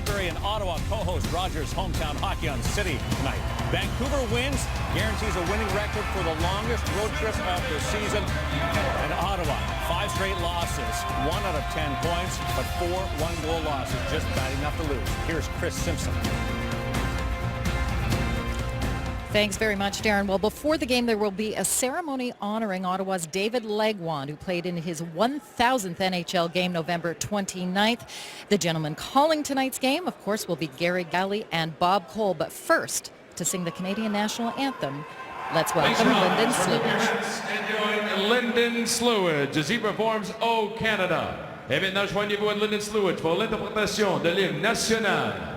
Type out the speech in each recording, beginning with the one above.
Sudbury and Ottawa co-host Rogers Hometown Hockey on City tonight. Vancouver wins, guarantees a winning record for the longest road trip of the season. And Ottawa, 5 straight losses, 1 out of 10 points, but 4 one-goal losses, just bad enough to lose. Here's Chris Simpson. Thanks very much, Darren. Well, before the game, there will be a ceremony honoring Ottawa's David Legwand, who played in his 1,000th NHL game November 29th. The gentleman calling tonight's game, of course, will be Gary Galley and Bob Cole. But first, to sing the Canadian National Anthem, let's welcome Lyndon Slewage. Lyndon Slewage, as he performs O Canada. Et maintenant, joignez-vous à Lyndon Slewage pour l'interprétation de l'hymne national.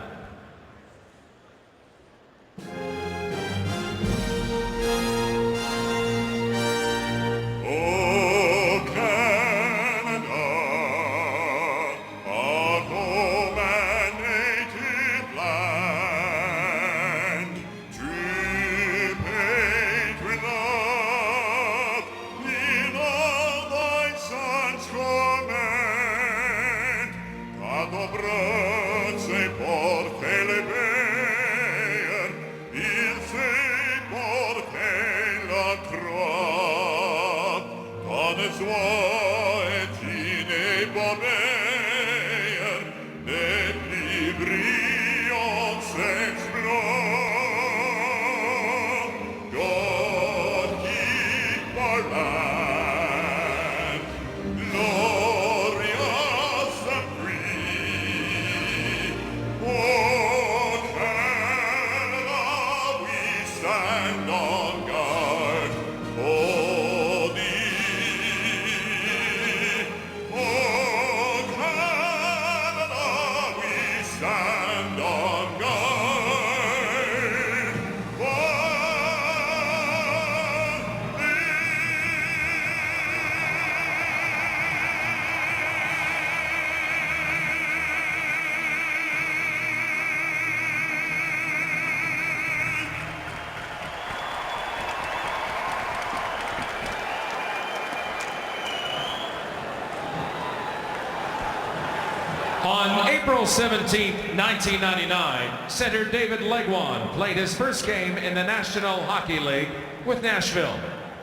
On April 17, 1999, center David Legwand played his first game in the National Hockey League with Nashville.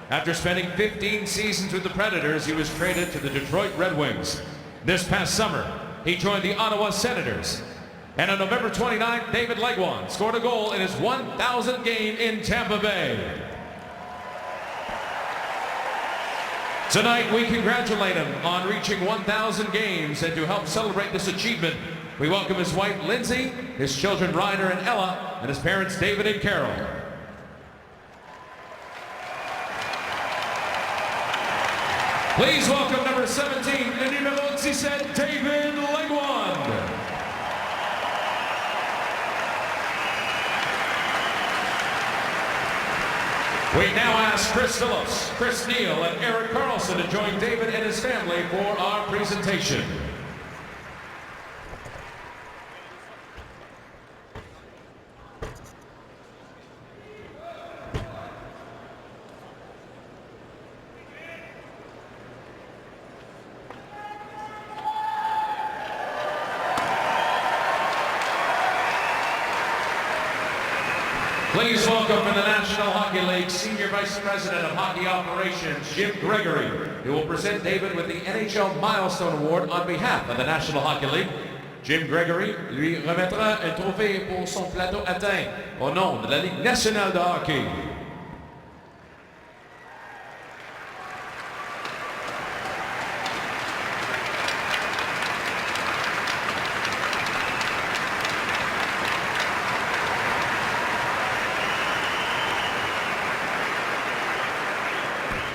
After spending 15 seasons with the Predators, he was traded to the Detroit Red Wings. This past summer, he joined the Ottawa Senators. And on November 29th, David Legwand scored a goal in his 1,000th game in Tampa Bay. Tonight, we congratulate him on reaching 1,000 games, and to help celebrate this achievement, we welcome his wife, Lindsay, his children, Ryder and Ella, and his parents, David and Carol. Please welcome number 17, le numéro 17, David Legwand. We now ask Chris Phillips, Chris Neal, and Eric Carlson to join David and his family for our presentation. Please welcome from the National Hockey League Senior Vice President of Hockey Operations, Jim Gregory, who will present David with the NHL Milestone Award on behalf of the National Hockey League. Jim Gregory lui remettra un trophée pour son plateau atteint au nom de la Ligue nationale de hockey.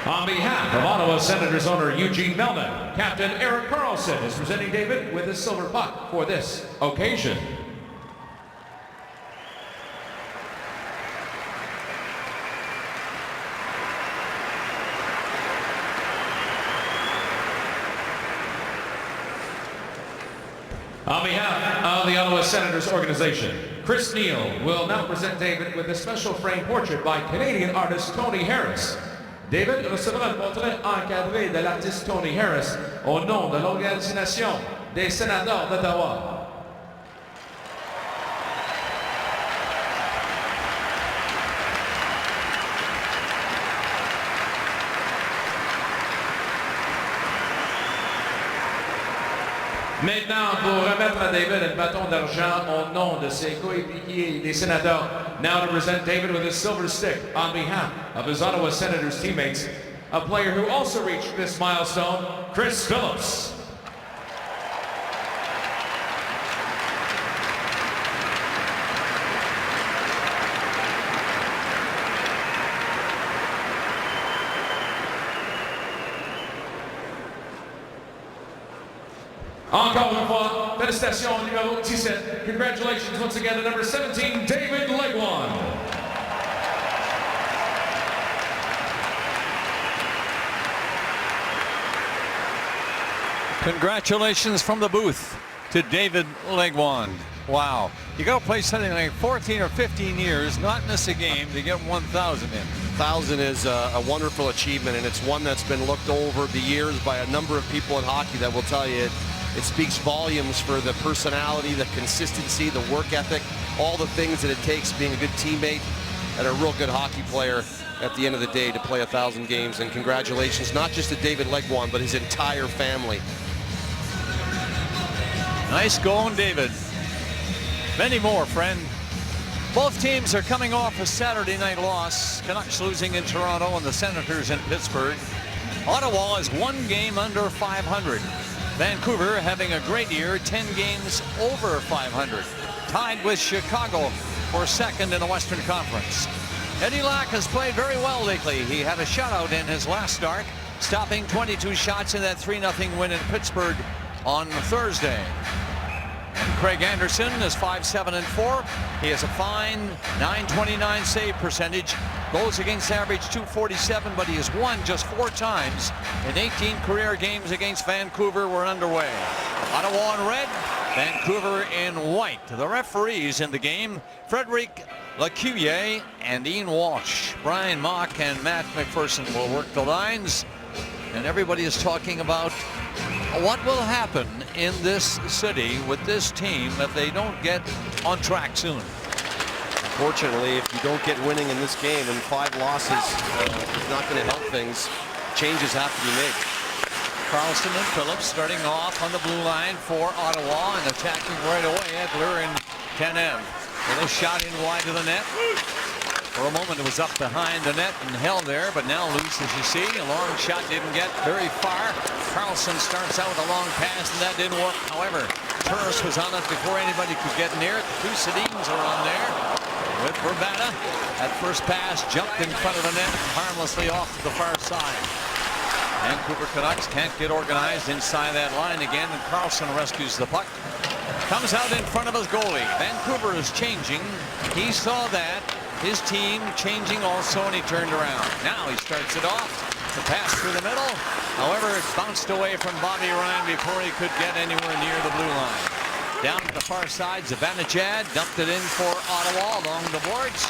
On behalf of Ottawa Senators owner Eugene Melnyk, Captain Eric Carlson is presenting David with his silver puck for this occasion. On behalf of the Ottawa Senators organization, Chris Neal will now present David with a special framed portrait by Canadian artist Tony Harris. David recevra le portrait encadré de l'artiste Tony Harris au nom de l'Organisation des Sénateurs d'Ottawa. Maintenant, pour remettre à David un bâton d'argent au nom de ses coéquipiers des Sénateurs. Now to present David with a silver stick on behalf of his Ottawa Senators teammates. A player who also reached this milestone, Chris Phillips. Encore une fois, félicitations numéro 17. Congratulations once again to number 17, David Legwand. Congratulations from the booth to David Legwand. Wow. You got to play something like 14 or 15 years, not miss a game to get 1,000 in. 1,000 is a wonderful achievement, and it's one that's been looked over the years by a number of people in hockey that will tell you it speaks volumes for the personality, the consistency, the work ethic, all the things that it takes being a good teammate and a real good hockey player at the end of the day to play 1,000 games. And congratulations, not just to David Legwand, but his entire family. Nice going, David. Many more, friend. Both teams are coming off a Saturday night loss. Canucks losing in Toronto and the Senators in Pittsburgh. Ottawa is 1 game under 500. Vancouver having a great year, 10 games over 500. Tied with Chicago for second in the Western Conference. Eddie Lack has played very well lately. He had a shutout in his last start, stopping 22 shots in that 3-0 win in Pittsburgh on Thursday. And Craig Anderson is 5-7-4. He has a fine .929 save percentage. Goals against average .247, but he has won just 4 times in 18 career games against Vancouver were underway. Ottawa in red, Vancouver in white. The referees in the game, Frederic Lecuyer and Ian Walsh. Brian Mock and Matt McPherson will work the lines. And everybody is talking about what will happen in this city with this team if they don't get on track soon. Unfortunately, if you don't get winning in this game, and 5 losses is not going to help things, changes have to be made. Carlson and Phillips starting off on the blue line for Ottawa and attacking right away. Edler and Tanev. Little shot in wide to the net. For a moment it was up behind the net and held there, but now loose as you see. A long shot didn't get very far. Carlson starts out with a long pass and that didn't work. However, Turris was on it before anybody could get near it. The 2 Sedins are on there with Bourbata. That first pass jumped in front of the net harmlessly off to the far side. Vancouver Canucks can't get organized inside that line again, and Carlson rescues the puck. Comes out in front of his goalie. Vancouver is changing. He saw that. His team changing also, and he turned around. Now he starts it off. The pass through the middle. However, it bounced away from Bobby Ryan before he could get anywhere near the blue line. Down to the far side, Zibanejad dumped it in for Ottawa along the boards.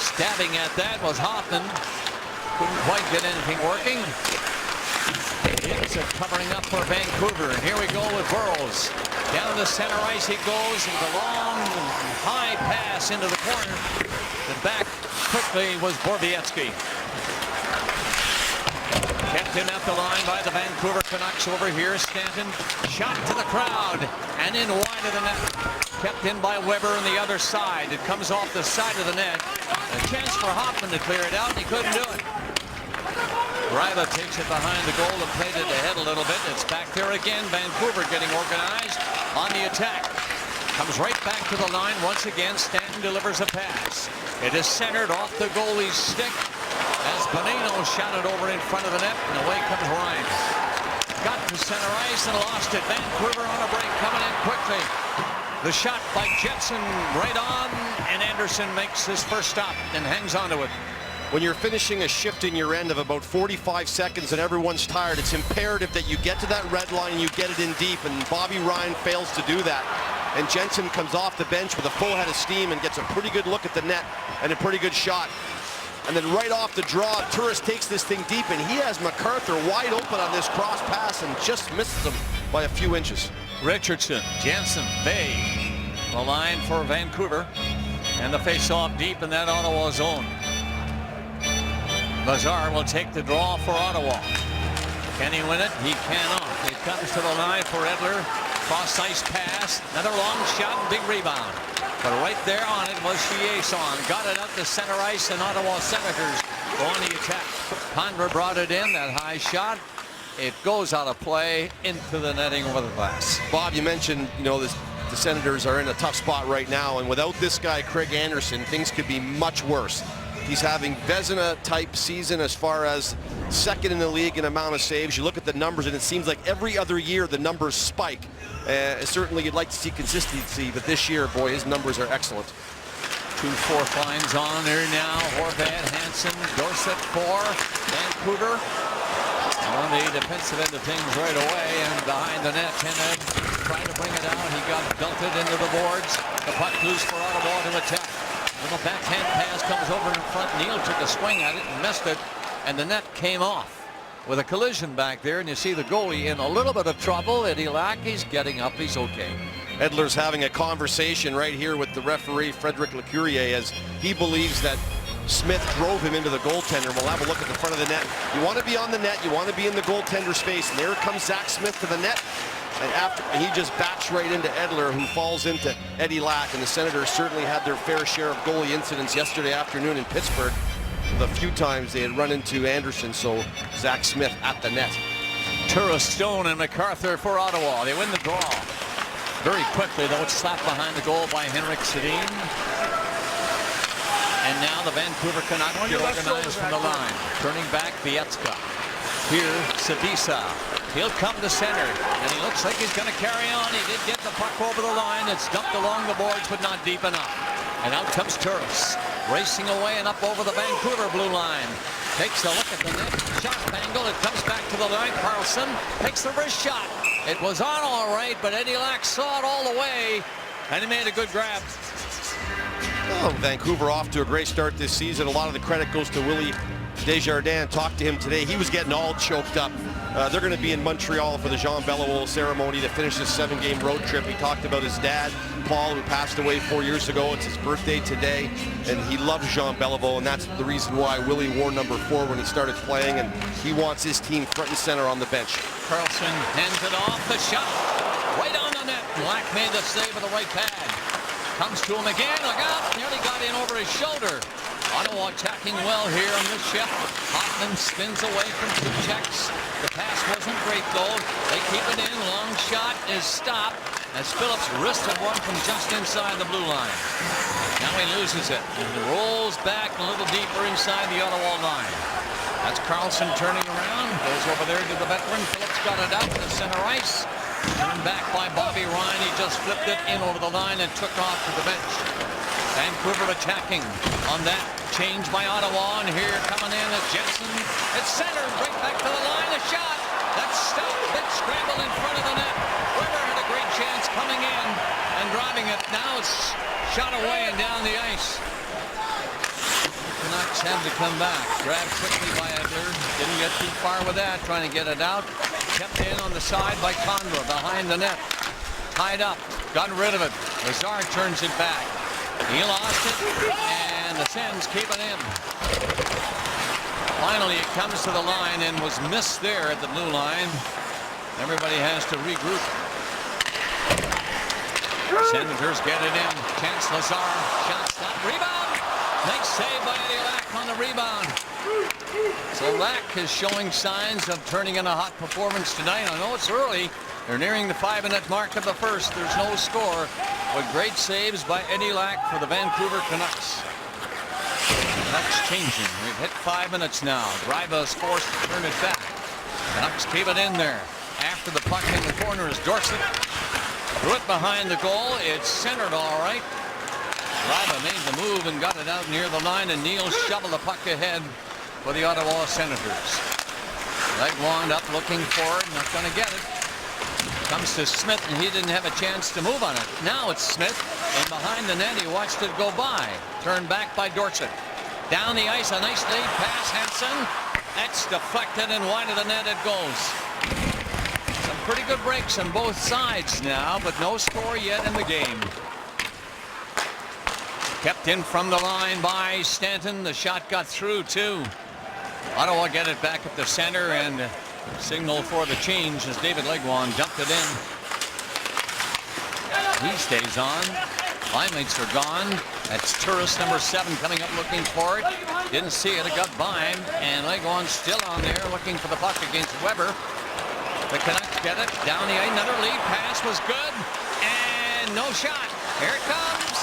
Stabbing at that was Hoffman. Couldn't quite get anything working. It's covering up for Vancouver, and here we go with Burrows. Down the center ice he goes with a long, high pass into the corner. And back quickly was Borowiecki. Kept in at the line by the Vancouver Canucks over here. Stanton shot to the crowd and in wide of the net. Kept in by Weber on the other side. It comes off the side of the net. A chance for Hoffman to clear it out, and he couldn't do it. Greiva takes it behind the goal and played it ahead a little bit. It's back there again. Vancouver getting organized on the attack. Comes right back to the line once again. Stanton delivers a pass. It is centered off the goalie's stick as Bonino shot it over in front of the net, and away comes Ryan. Got to center ice and lost it. Vancouver on a break, coming in quickly. The shot by Jetson right on, and Anderson makes his first stop and hangs onto it. When you're finishing a shift in your end of about 45 seconds and everyone's tired, it's imperative that you get to that red line and you get it in deep, and Bobby Ryan fails to do that. And Jensen comes off the bench with a full head of steam and gets a pretty good look at the net and a pretty good shot. And then right off the draw, Turris takes this thing deep, and he has MacArthur wide open on this cross pass and just misses him by a few inches. Richardson, Jensen, Bay, the line for Vancouver, and the face-off deep in that Ottawa zone. Lazar will take the draw for Ottawa. Can he win it? He cannot. It comes to the line for Edler. Cross ice pass. Another long shot and big rebound. But right there on it was Chiasson. Got it out to center ice, and Ottawa Senators go on the attack. Condra brought it in. That high shot. It goes out of play into the netting over the glass. Bob, you mentioned, the Senators are in a tough spot right now, and without this guy, Craig Anderson, things could be much worse. He's having Vezina-type season as far as second in the league in amount of saves. You look at the numbers, and it seems like every other year the numbers spike. Certainly you'd like to see consistency, but this year, boy, his numbers are excellent. 2 fourth lines on there now. Horvat, Hansen, Dorset for Vancouver. On the defensive end of things right away, and behind the net, Tenev trying to bring it out. He got belted into the boards. The puck loose for Ottawa to attack. Little backhand pass comes over in front. Neal took a swing at it and missed it, and the net came off with a collision back there, and you see the goalie in a little bit of trouble. Eddie Lack, he's getting up. He's okay. Edler's having a conversation right here with the referee, Frederic Lecourrier, as he believes that Smith drove him into the goaltender. We'll have a look at the front of the net. You want to be on the net. You want to be in the goaltender space. And there comes Zach Smith to the net. And he just backs right into Edler, who falls into Eddie Lack. And the Senators certainly had their fair share of goalie incidents yesterday afternoon in Pittsburgh. The few times they had run into Anderson. So Zach Smith at the net. Turris, Stone, and MacArthur for Ottawa. They win the draw. Very quickly, though, it's slapped behind the goal by Henrik Sedin. And now the Vancouver Canucks get organized from the line. Turning back, Bietska. Here, Sabisa. He'll come to center, and he looks like he's going to carry on. He did get the puck over the line. It's dumped along the boards, but not deep enough. And out comes Turris, racing away and up over the Vancouver blue line. Takes a look at the net. Shot angle. It comes back to the line. Carlson takes the wrist shot. It was on all right, but Eddie Lack saw it all the way, and he made a good grab. Oh, Vancouver off to a great start this season. A lot of the credit goes to Willie Desjardins. Talked to him today. He was getting all choked up. They're going to be in Montreal for the Jean Beliveau ceremony to finish this 7-game road trip. He talked about his dad, Paul, who passed away 4 years ago. It's his birthday today, and he loves Jean Beliveau, and that's the reason why Willie wore number 4 when he started playing, and he wants his team front and center on the bench. Carlson hands it off. The shot right on the net. Black made the save with the right pad. Comes to him again. Look out. Nearly got in over his shoulder. Ottawa attacking well here on this shift. Hoffman spins away from 2 checks. The pass wasn't great, though. They keep it in. Long shot is stopped as Phillips wristed one from just inside the blue line. Now he loses it. And rolls back a little deeper inside the Ottawa line. That's Carlson turning around. Goes over there to the veteran. Phillips got it out to center ice. Turned back by Bobby Ryan. He just flipped it in over the line and took off to the bench. Vancouver attacking on that change by Ottawa. And here coming in is Jensen. It's centered right back to the line. A shot. That's stopped. Big scramble in front of the net. River had a great chance coming in and driving it. Now it's shot away and down the ice. Canucks have to come back. Grabbed quickly by Edler. Didn't get too far with that. Trying to get it out. Kept in on the side by Condra behind the net. Tied up. Got rid of it. Lazar turns it back. He lost it. And the Sens keep it in. Finally, it comes to the line and was missed there at the blue line. Everybody has to regroup. Senators get it in. Chance Lazar. Shot stop. Rebound. Nice save by Eddie Lack on the rebound. So Lack is showing signs of turning in a hot performance tonight. I know it's early. They're nearing the 5-minute mark of the first. There's no score, but great saves by Eddie Lack for the Vancouver Canucks. Canucks changing. We've hit 5 minutes now. Gryba is forced to turn it back. Canucks keep it in there. After the puck in the corner is Dorset. Threw it behind the goal. It's centered all right. Gryba made the move and got it out near the line, and Neal shoveled the puck ahead for the Ottawa Senators. Legwand up looking for it, not going to get it. Comes to Smith, and he didn't have a chance to move on it. Now it's Smith, and behind the net, he watched it go by. Turned back by Dorset. Down the ice, a nice lead pass, Hansen. That's deflected, and wide of the net it goes. Some pretty good breaks on both sides now, but no score yet in the game. Kept in from the line by Stanton. The shot got through, too. Ottawa get it back at the center, and Signal for the change as David Legwand dumped it in. He stays on. Line mates are gone. That's tourist number 7 coming up looking for it. Didn't see it. It got by him. And Legwand's still on there looking for the puck against Weber. The Canucks get it. Down the ice. Another lead pass was good. And no shot. Here it comes.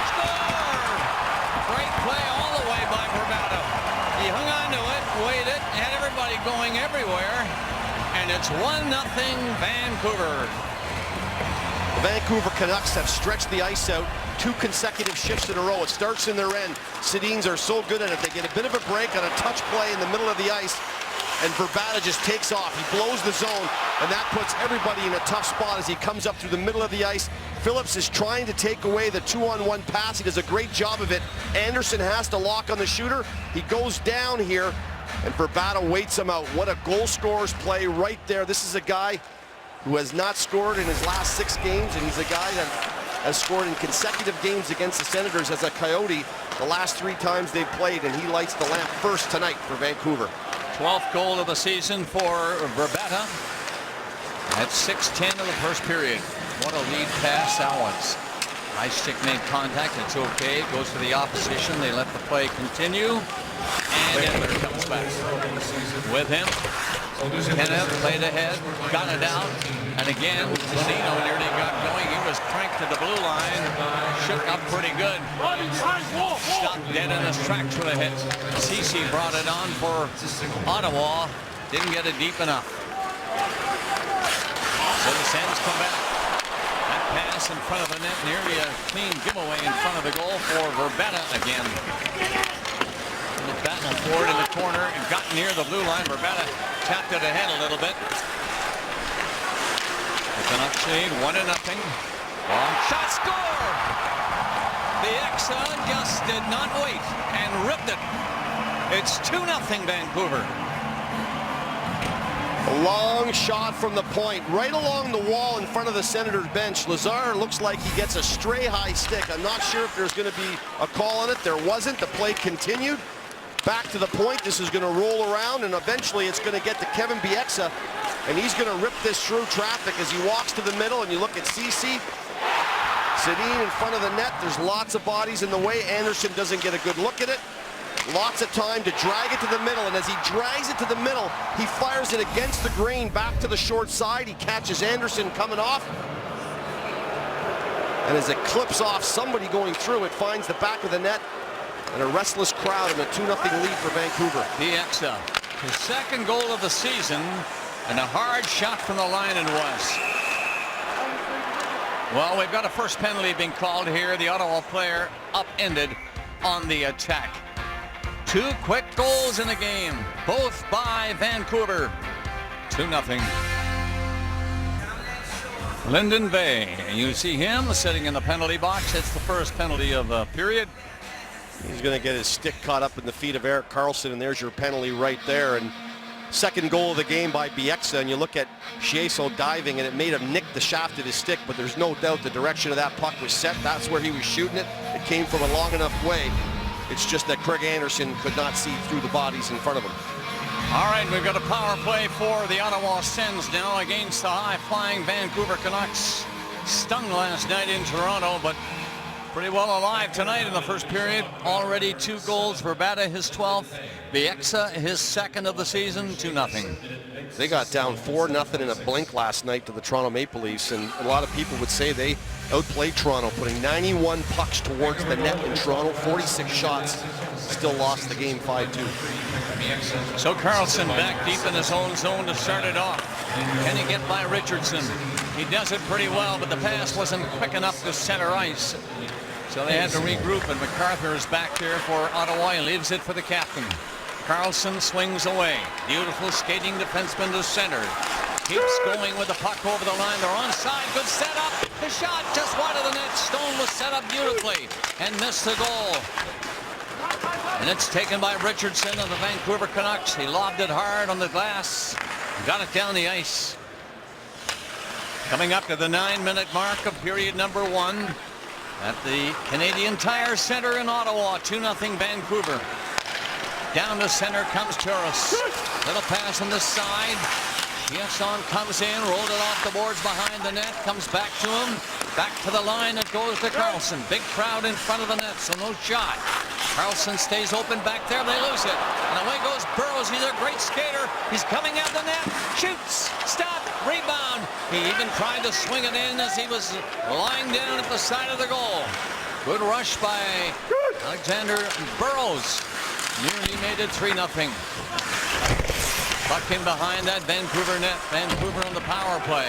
Score! Great play all the way by Bravado. He hung on to it, waited, had everybody going everywhere. And it's 1-0 Vancouver. The Vancouver Canucks have stretched the ice out 2 consecutive shifts in a row. It starts in their end. Sedins are so good at it. They get a bit of a break on a touch play in the middle of the ice, and Verbata just takes off. He blows the zone, and that puts everybody in a tough spot as he comes up through the middle of the ice. Phillips is trying to take away the 2-on-1 pass. He does a great job of it. Anderson has to lock on the shooter. He goes down here, and Verbata waits him out. What a goal scorer's play right there. This is a guy who has not scored in his last 6 games, and he's a guy that has scored in consecutive games against the Senators as a Coyote the last 3 times they've played, and he lights the lamp first tonight for Vancouver. 12th goal of the season for Verbata. At 6:10 of the first period. What a lead pass that was. High stick made contact. It's okay. It goes to the opposition. They let the play continue. And Edler comes back. With him, Kenneth played ahead, got it out, and again, Zeno nearly got going. He was cranked to the blue line, shook up pretty good. Stopped dead in his tracks with a hit. Ceci brought it on for Ottawa, didn't get it deep enough. So the Sens come back. That pass in front of the net, nearly a clean giveaway in front of the goal for Verbata again. Battle forward in the corner and got near the blue line. Verbata tapped it ahead a little bit. The Canucks lead 1-0. Long shot, score! The Exa just did not wait and ripped it. It's 2-0 Vancouver. A long shot from the point, right along the wall in front of the Senators bench. Lazar looks like he gets a stray high stick. I'm not sure if there's going to be a call on it. There wasn't. The play continued. Back to the point. This is going to roll around, and eventually it's going to get to Kevin Bieksa, and he's going to rip this through traffic as he walks to the middle. And you look at Ceci, Sedin in front of the net. There's lots of bodies in the way. Anderson doesn't get a good look at it. Lots of time to drag it to the middle, and as he drags it to the middle, he fires it against the grain back to the short side. He catches Anderson coming off, and as it clips off somebody going through, it finds the back of the net, and a restless crowd and a 2-0 lead for Vancouver. Bieksa, his 2nd goal of the season, and a hard shot from the line it was. Well, we've got a first penalty being called here. The Ottawa player upended on the attack. 2 quick goals in the game, both by Vancouver. 2-0. Lyndon Bay, you see him sitting in the penalty box. It's the first penalty of the period. He's going to get his stick caught up in the feet of Erik Karlsson, and there's your penalty right there. And 2nd goal of the game by Bieksa, and you look at Chiasson diving, and it made him nick the shaft of his stick, but there's no doubt the direction of that puck was set. That's where he was shooting it. It came from a long enough way. It's just that Craig Anderson could not see through the bodies in front of him. All right, we've got a power play for the Ottawa Sens now against the high-flying Vancouver Canucks. Stung last night in Toronto, but pretty well alive tonight in the first period. Already 2 goals. Verbata his 12th. Bieksa his 2nd of the season. 2-0. They got down 4-0 in a blink last night to the Toronto Maple Leafs, and a lot of people would say they outplayed Toronto, putting 91 pucks towards the net in Toronto, 46 shots. Still lost the game 5-2. So Karlsson back deep in his own zone to start it off. Can he get by Richardson? He does it pretty well, but the pass wasn't quick enough to center ice. So they had to regroup, and MacArthur is back there for Ottawa. He leaves it for the captain. Karlsson swings away. Beautiful skating defenseman to center. Keeps going with the puck over the line. They're onside. Good setup. The shot just wide of the net. Stone was set up beautifully and missed the goal. And it's taken by Richardson of the Vancouver Canucks. He lobbed it hard on the glass. Got it down the ice. Coming up to the 9-minute mark of period number 1 at the Canadian Tire Center in Ottawa. 2-0 Vancouver. Down to center comes Turris. Little pass on the side. Chiasson comes in, rolled it off the boards behind the net, comes back to him. Back to the line, it goes to Karlsson. Big crowd in front of the net, so no shot. Karlsson stays open back there, they lose it. And away goes Burrows, he's a great skater. He's coming at the net, shoots, stop, rebound. He even tried to swing it in as he was lying down at the side of the goal. Good rush by Alexander Burrows. Nearly made it 3-0. Puck in behind that Vancouver net. Vancouver on the power play.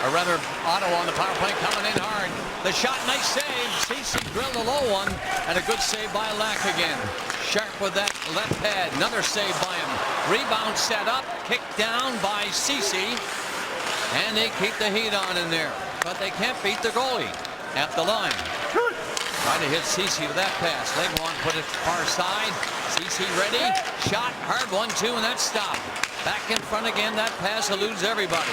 Or rather, Ottawa on the power play coming in hard. The shot, nice save. Ceci drilled a low one. And a good save by Lack again. Sharp with that left pad. Another save by him. Rebound set up. Kicked down by Ceci. And they keep the heat on in there. But they can't beat the goalie at the line. Trying to hit Ceci with that pass. Legwand put it far side. Ceci ready. Shot. Hard 1-2 and that stopped. Back in front again. That pass eludes everybody.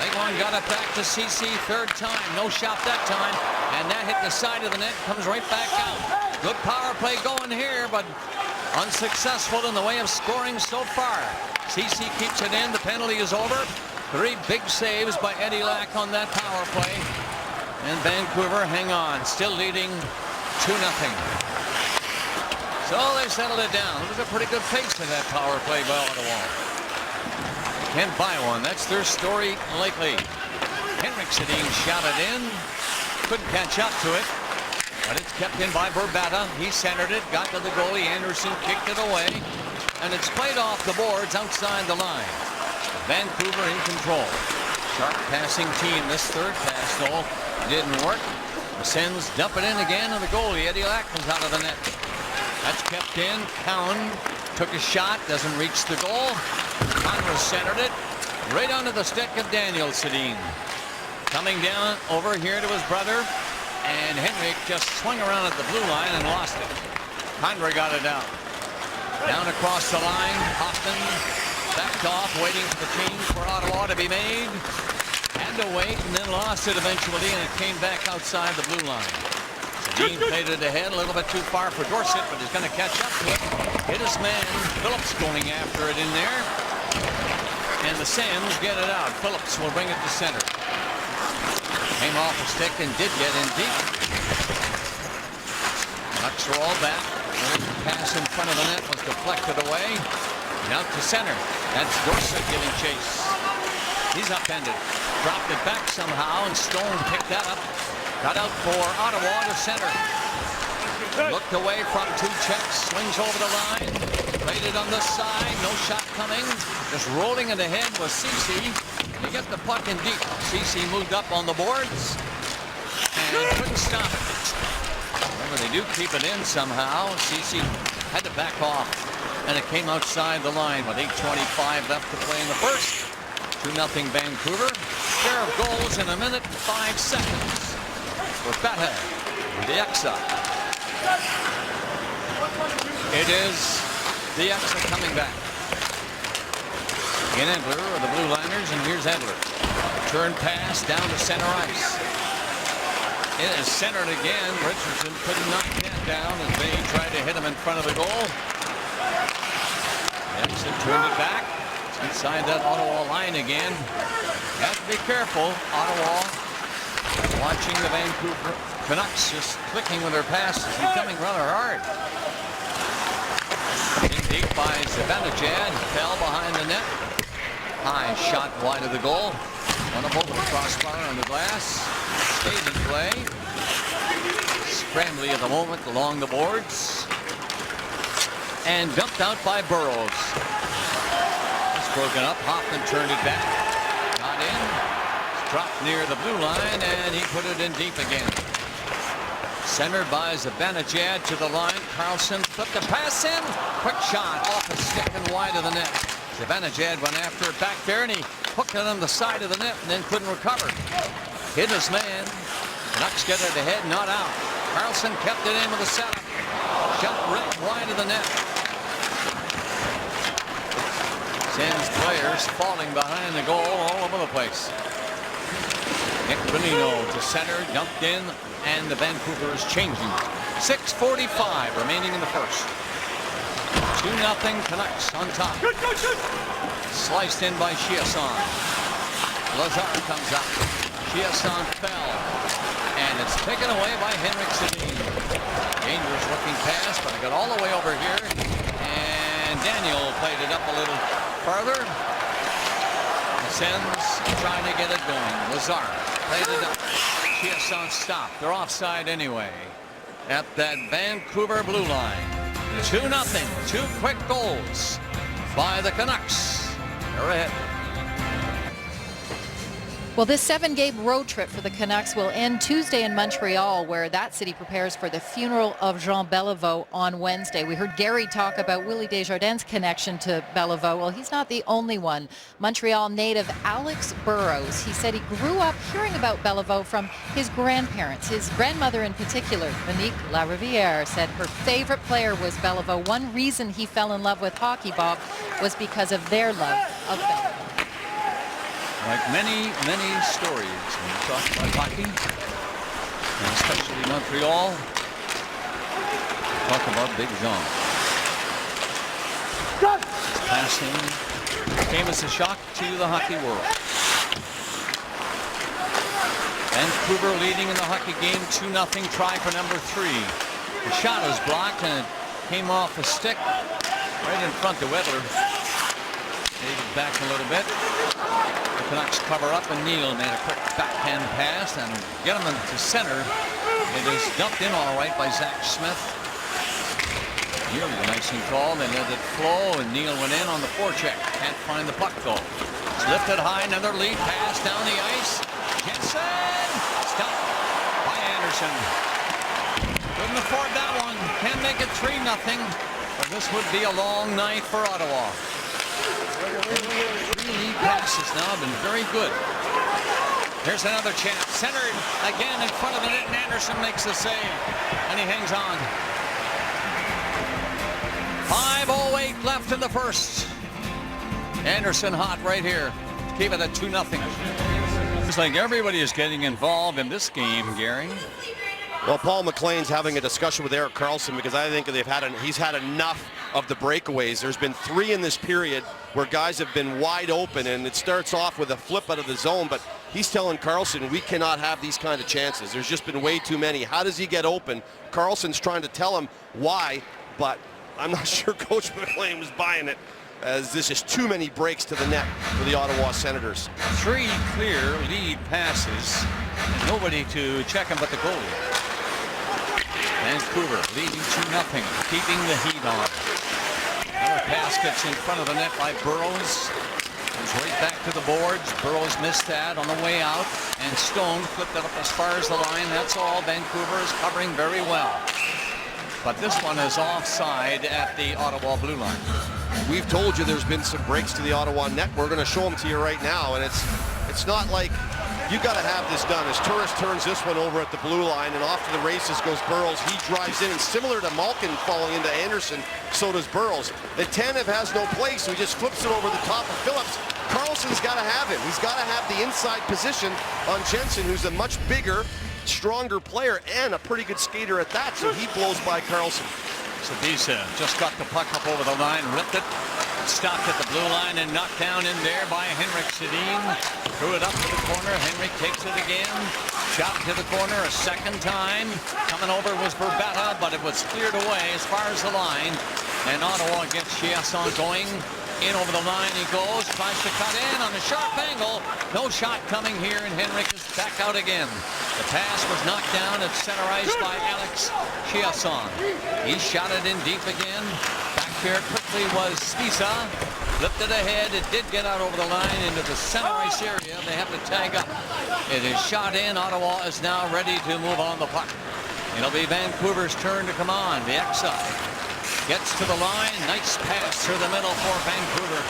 Legwand got it back to Ceci third time. No shot that time. And that hit the side of the net. Comes right back out. Good power play going here, but unsuccessful in the way of scoring so far. Ceci keeps it in. The penalty is over. 3 big saves by Eddie Lack on that power play. And Vancouver hang on, still leading 2-0. So they settled it down. It was a pretty good pace in that power play by Ottawa. Can't buy one. That's their story lately. Henrik Sedin shot it in. Couldn't catch up to it. But it's kept in by Burbata. He centered it, got to the goalie. Anderson kicked it away. And it's played off the boards outside the line. Vancouver in control. Sharp passing team. This third pass, though, didn't work. The Sens dump it in again, and the goalie, Eddie Lack, comes out of the net. That's kept in. Cowan took a shot, doesn't reach the goal. Conrad centered it right onto the stick of Daniel Sedin. Coming down over here to his brother, and Henrik just swung around at the blue line and lost it. Conrad got it out. Down across the line, Hoffman backed off, waiting for the change for Ottawa to be made. Had to wait and then lost it eventually, and it came back outside the blue line. Sedin played it ahead a little bit too far for Dorsett, but he's going to catch up to it. Hit his man, Phillips going after it in there. And the Sens get it out. Phillips will bring it to center. Came off the stick and did get in deep. Ducks are all back. The pass in front of the net was deflected away. And out to center. That's Dorsett giving chase. He's upended. Dropped it back somehow, and Stone picked that up. Got out for Ottawa to center. Looked away from 2 checks. Swings over the line. Played it on the side. No shot coming. Just rolling it ahead was Ceci. He got the puck in deep. Ceci moved up on the boards and couldn't stop it. Remember, they do keep it in somehow. Ceci had to back off, and it came outside the line with 8:25 left to play in the first. 2-0 Vancouver. Share of goals in 1 minute and 5 seconds. Burbata, the Exa. It is the Exa coming back. In Edler are the Blue Liners, and here's Edler. Turn pass down to center ice. It is centered again. Richardson couldn't knock that down as they tried to hit him in front of the goal. Exa turned it back. Inside that Ottawa line again. Have to be careful. Ottawa watching the Vancouver Canucks just clicking with their passes and coming rather hard. In deep by Zibanejad. Fell behind the net. High shot wide of the goal. One up over the crossbar on the glass. Stayed in play. Scrambly at the moment along the boards. And dumped out by Burrows. Broken up. Hoffman turned it back. Not in. Dropped near the blue line, and he put it in deep again. Centered by Zibanejad to the line. Karlsson flipped the pass in. Quick shot off a stick and wide of the net. Zibanejad went after it back there, and he hooked it on the side of the net and then couldn't recover. Hit his man. Canucks get it ahead, not out. Karlsson kept it in with a setup. Jumped right wide of the net. Sens players falling behind the goal all over the place. Nick Bonino to center, dumped in, and the Vancouver is changing. 6:45 remaining in the first. 2-0 Canucks on top. Sliced in by Chiasson. Lazar comes up. Chiasson fell. And it's taken away by Henrik Sedin. Dangerous looking pass, but it got all the way over here. And Daniel played it up a little farther. Sens trying to get it going. Lazar played it up. Chiasson stopped. They're offside anyway. At that Vancouver blue line. 2-0. 2 quick goals by the Canucks. They're ahead. Well, this 7-game road trip for the Canucks will end Tuesday in Montreal, where that city prepares for the funeral of Jean Beliveau on Wednesday. We heard Gary talk about Willie Desjardins' connection to Beliveau. Well, he's not the only one. Montreal native Alex Burrows, he said he grew up hearing about Beliveau from his grandparents. His grandmother in particular, Monique Larivière, said her favorite player was Beliveau. One reason he fell in love with hockey, Bob, was because of their love of Beliveau. Like many stories when you talk about hockey, and especially Montreal, talk about Big Jean. Passing came as a shock to the hockey world. Vancouver leading in the hockey game 2-0. Try for number 3. The shot was blocked and it came off a stick right in front of Wedler. David back a little bit. The Canucks cover up, and Neal made a quick backhand pass and get him into center. It is dumped in all right by Zach Smith. Neal with a nicely called and let it flow, and Neal went in on the forecheck. Can't find the puck though. It's lifted high, another lead pass down the ice. Jensen stopped by Anderson. Couldn't afford that one. Can't make it 3-0. But this would be a long night for Ottawa. 3 lead passes now have been very good. Here's another chance. Centered again in front of the net, and Anderson makes the save. And he hangs on. 5:08 left in the first. Anderson hot right here. Keep it at 2-0. It's like everybody is getting involved in this game, Gary. Well, Paul McLean's having a discussion with Erik Karlsson because I think he's had enough of the breakaways. There's been 3 in this period where guys have been wide open, and it starts off with a flip out of the zone, but he's telling Karlsson we cannot have these kind of chances. There's just been way too many. How does he get open? Karlsson's trying to tell him why, but I'm not sure Coach McLean was buying it, as this is too many breaks to the net for the Ottawa Senators. 3 clear lead passes, and nobody to check him but the goalie. Vancouver leading 2-0, keeping the heat on. Another pass gets in front of the net by Burrows. Comes right back to the boards. Burrows missed that on the way out, and Stone flipped it up as far as the line. That's all. Vancouver is covering very well. But this one is offside at the Ottawa blue line. We've told you there's been some breaks to the Ottawa net. We're going to show them to you right now, and it's not like you got to have this done. As Turris turns this one over at the blue line, and off to the races goes Burrows. He drives in, and similar to Malkin falling into Anderson, so does Burrows. The Tanev has no place, so he just flips it over the top of Phillips. Karlsson's got to have him. He's got to have the inside position on Jensen, who's a much bigger, stronger player, and a pretty good skater at that, so he blows by Karlsson. Sabisa just got the puck up over the line, ripped it, stopped at the blue line, and knocked down in there by Henrik Sedin. Threw it up to the corner. Henrik takes it again. Shot to the corner a second time. Coming over was Verbata, but it was cleared away as far as the line. And Ottawa gets Chiasson going. In over the line he goes, tries to cut in on a sharp angle. No shot coming here, and Henrik is back out again. The pass was knocked down at center ice by Alex Chiasson. He shot it in deep again. Back here quickly was Spisa. Lifted ahead. It did get out over the line into the center ice area. They have to tag up. It is shot in. Ottawa is now ready to move on the puck. It'll be Vancouver's turn to come on. The X side. Gets to the line. Nice pass through the middle for Vancouver.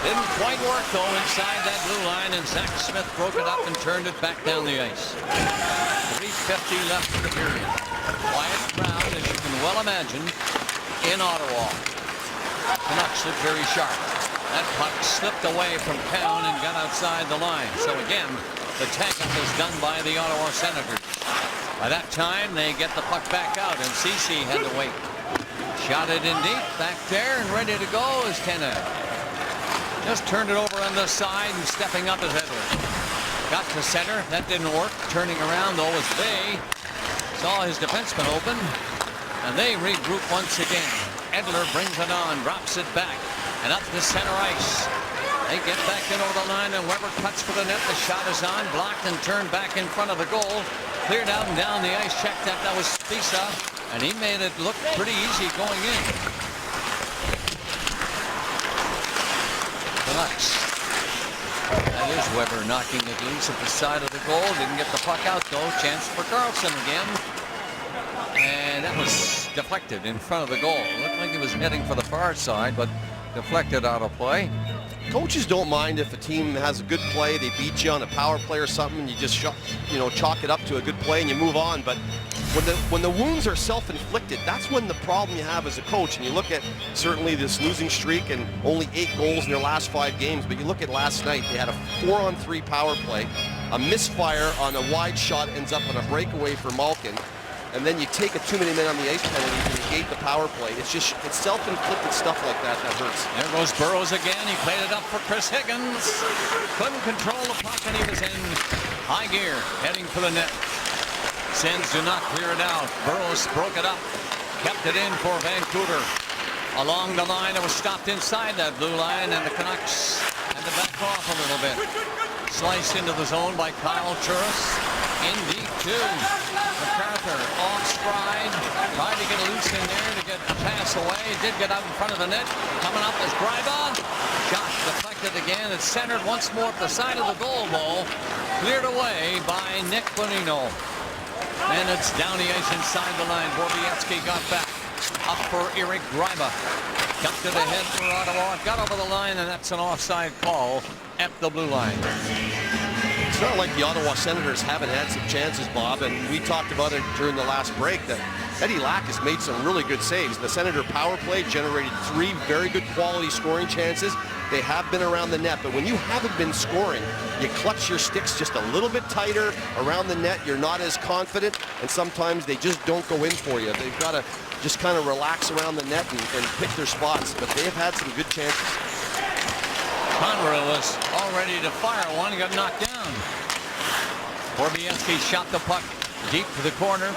Didn't quite work, though, inside that blue line, and Zach Smith broke it up and turned it back down the ice. 3:50 left in the period. Quiet crowd, as you can well imagine, in Ottawa. Canucks look very sharp. That puck slipped away from Pound and got outside the line. So again, the tag-up is done by the Ottawa Senators. By that time, they get the puck back out, and Ceci had to wait. Shot it in deep, back there, and ready to go is Tanev. Just turned it over on the side, and stepping up is Edler. Got to center, that didn't work. Turning around though was Bay. Saw his defenseman open, and they regroup once again. Edler brings it on, drops it back, and up the center ice. They get back in over the line, and Weber cuts for the net. The shot is on, blocked and turned back in front of the goal. Cleared out and down the ice, checked that. That was Spisa, and he made it look pretty easy going in. Canucks. That is Weber knocking it loose at the side of the goal. Didn't get the puck out though. Chance for Carlson again. And that was deflected in front of the goal. Looked like he was heading for the far side, but deflected out of play. Coaches don't mind if a team has a good play, they beat you on a power play or something, and you just chalk it up to a good play and you move on. But when the wounds are self-inflicted, that's when the problem you have as a coach. And you look at certainly this losing streak and only 8 goals in their last 5 games. But you look at last night, they had a 4-on-3 power play. A misfire on a wide shot ends up on a breakaway for Malkin. And then you take a too many men on the ice penalty to negate the power play. It's self-inflicted stuff like that that hurts. There goes Burrows again. He played it up for Chris Higgins. Couldn't control the puck, and he was in high gear, heading for the net. Sens do not clear it out. Burrows broke it up, kept it in for Vancouver. Along the line, it was stopped inside that blue line, and the Canucks had to back off a little bit. Sliced into the zone by Kyle Turris. In deep too. MacArthur off stride. Tried to get loose in there to get a pass away. Did get out in front of the net. Coming up is Gryba. Shot deflected again. It's centered once more at the side of the goal bowl. Cleared away by Nick Bonino. And it's down the ice inside the line. Borowiecki got back. Up for Eric Gryba. Kept it ahead for Ottawa. Got over the line, and that's an offside call at the blue line. It's not like the Ottawa Senators haven't had some chances, Bob, and we talked about it during the last break that Eddie Lack has made some really good saves. The Senator power play generated 3 very good quality scoring chances. They have been around the net, but when you haven't been scoring, you clutch your sticks just a little bit tighter around the net. You're not as confident, and sometimes they just don't go in for you. They've got to just kind of relax around the net and pick their spots, but they have had some good chances. Conroy was all ready to fire one. He got knocked down. Borowiecki shot the puck deep to the corner.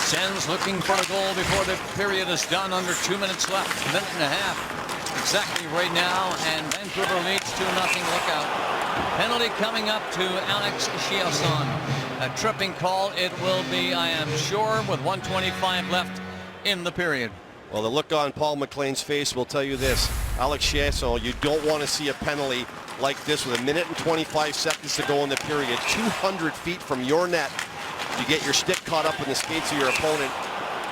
Sens looking for a goal before the period is done. Under 2 minutes left. A minute and a half exactly right now. And Vancouver leads 2-0. Look out. Penalty coming up to Alex Chiasson. A tripping call it will be, I am sure, with 1:25 left in the period. Well, the look on Paul McLean's face will tell you this. Alex Chiasson, you don't want to see a penalty like this with 1 minute and 25 seconds to go in the period. 200 feet from your net. You get your stick caught up in the skates of your opponent,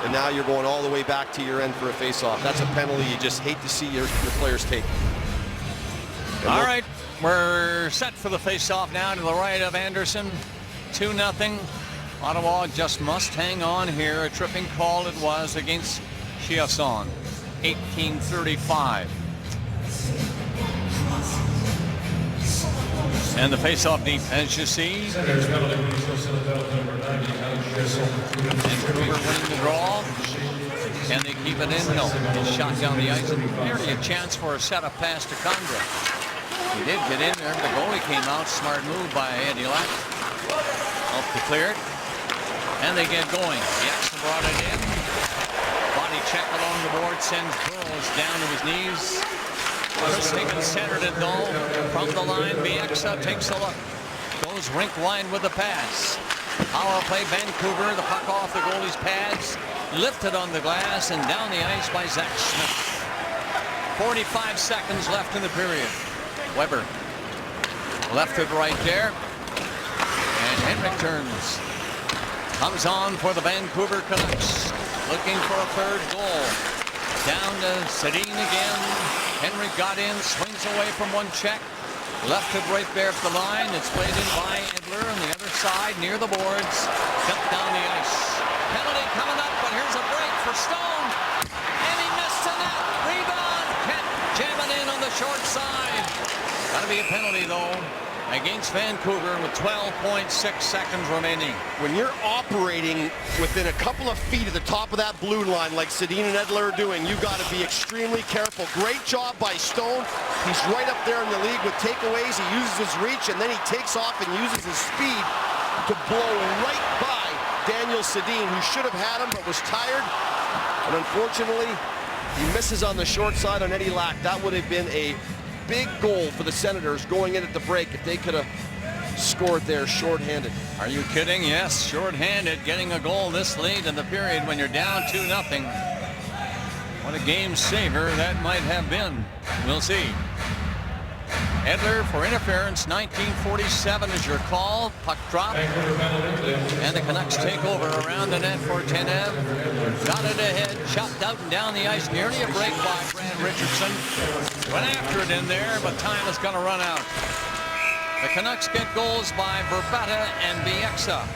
and now you're going all the way back to your end for a face-off. That's a penalty you just hate to see your players take. All right, we're set for the face-off now to the right of Anderson. 2-0. Ottawa just must hang on here. A tripping call it was against Chiasson. 18:35. And the face-off deep, as you see. Vancouver winning the draw. Can they keep it in? No. He shot down the ice, and nearly a chance for a set-up pass to Condra. He did get in there, but the goalie came out. Smart move by Eddie Lack. Up to clear it. And they get going. Jackson brought it in. Body check along the board sends Burrows down to his knees. Chris Higgins centered it though. From the line, Bieksa takes a look. Goes rink wide with the pass. Power play Vancouver. The puck off the goalie's pads. Lifted on the glass and down the ice by Zach Smith. 45 seconds left in the period. Weber left it right there. And Henrik turns. Comes on for the Vancouver Canucks. Looking for a third goal. Down to Sedin again. Henry got in, swings away from one check. Left it right there at the line. It's played in by Edler on the other side near the boards. Jumped down the ice. Penalty coming up, but here's a break for Stone. And he missed the net. Rebound. Kent jamming in on the short side. Got to be a penalty though. against Vancouver with 12.6 seconds remaining. When you're operating within a couple of feet of the top of that blue line like Sedin and Edler are doing, you got to be extremely careful. Great job by Stone. He's right up there in the league with takeaways. He uses his reach, and then he takes off and uses his speed to blow right by Daniel Sedin, who should have had him but was tired. And unfortunately, he misses on the short side on Eddie Lack. That would have been a big goal for the Senators going in at the break if they could have scored there shorthanded. Are you kidding? Yes, shorthanded, getting a goal this late in the period when you're down 2-0. What a game saver that might have been. We'll see. Edler for interference, 1947 is your call. Puck drop. And the Canucks take over around the net for Tanev. Got it ahead, chopped out and down the ice. Nearly a break by Brad Richardson. Went after it in there, but time is going to run out. The Canucks get goals by Verbata and Bieksa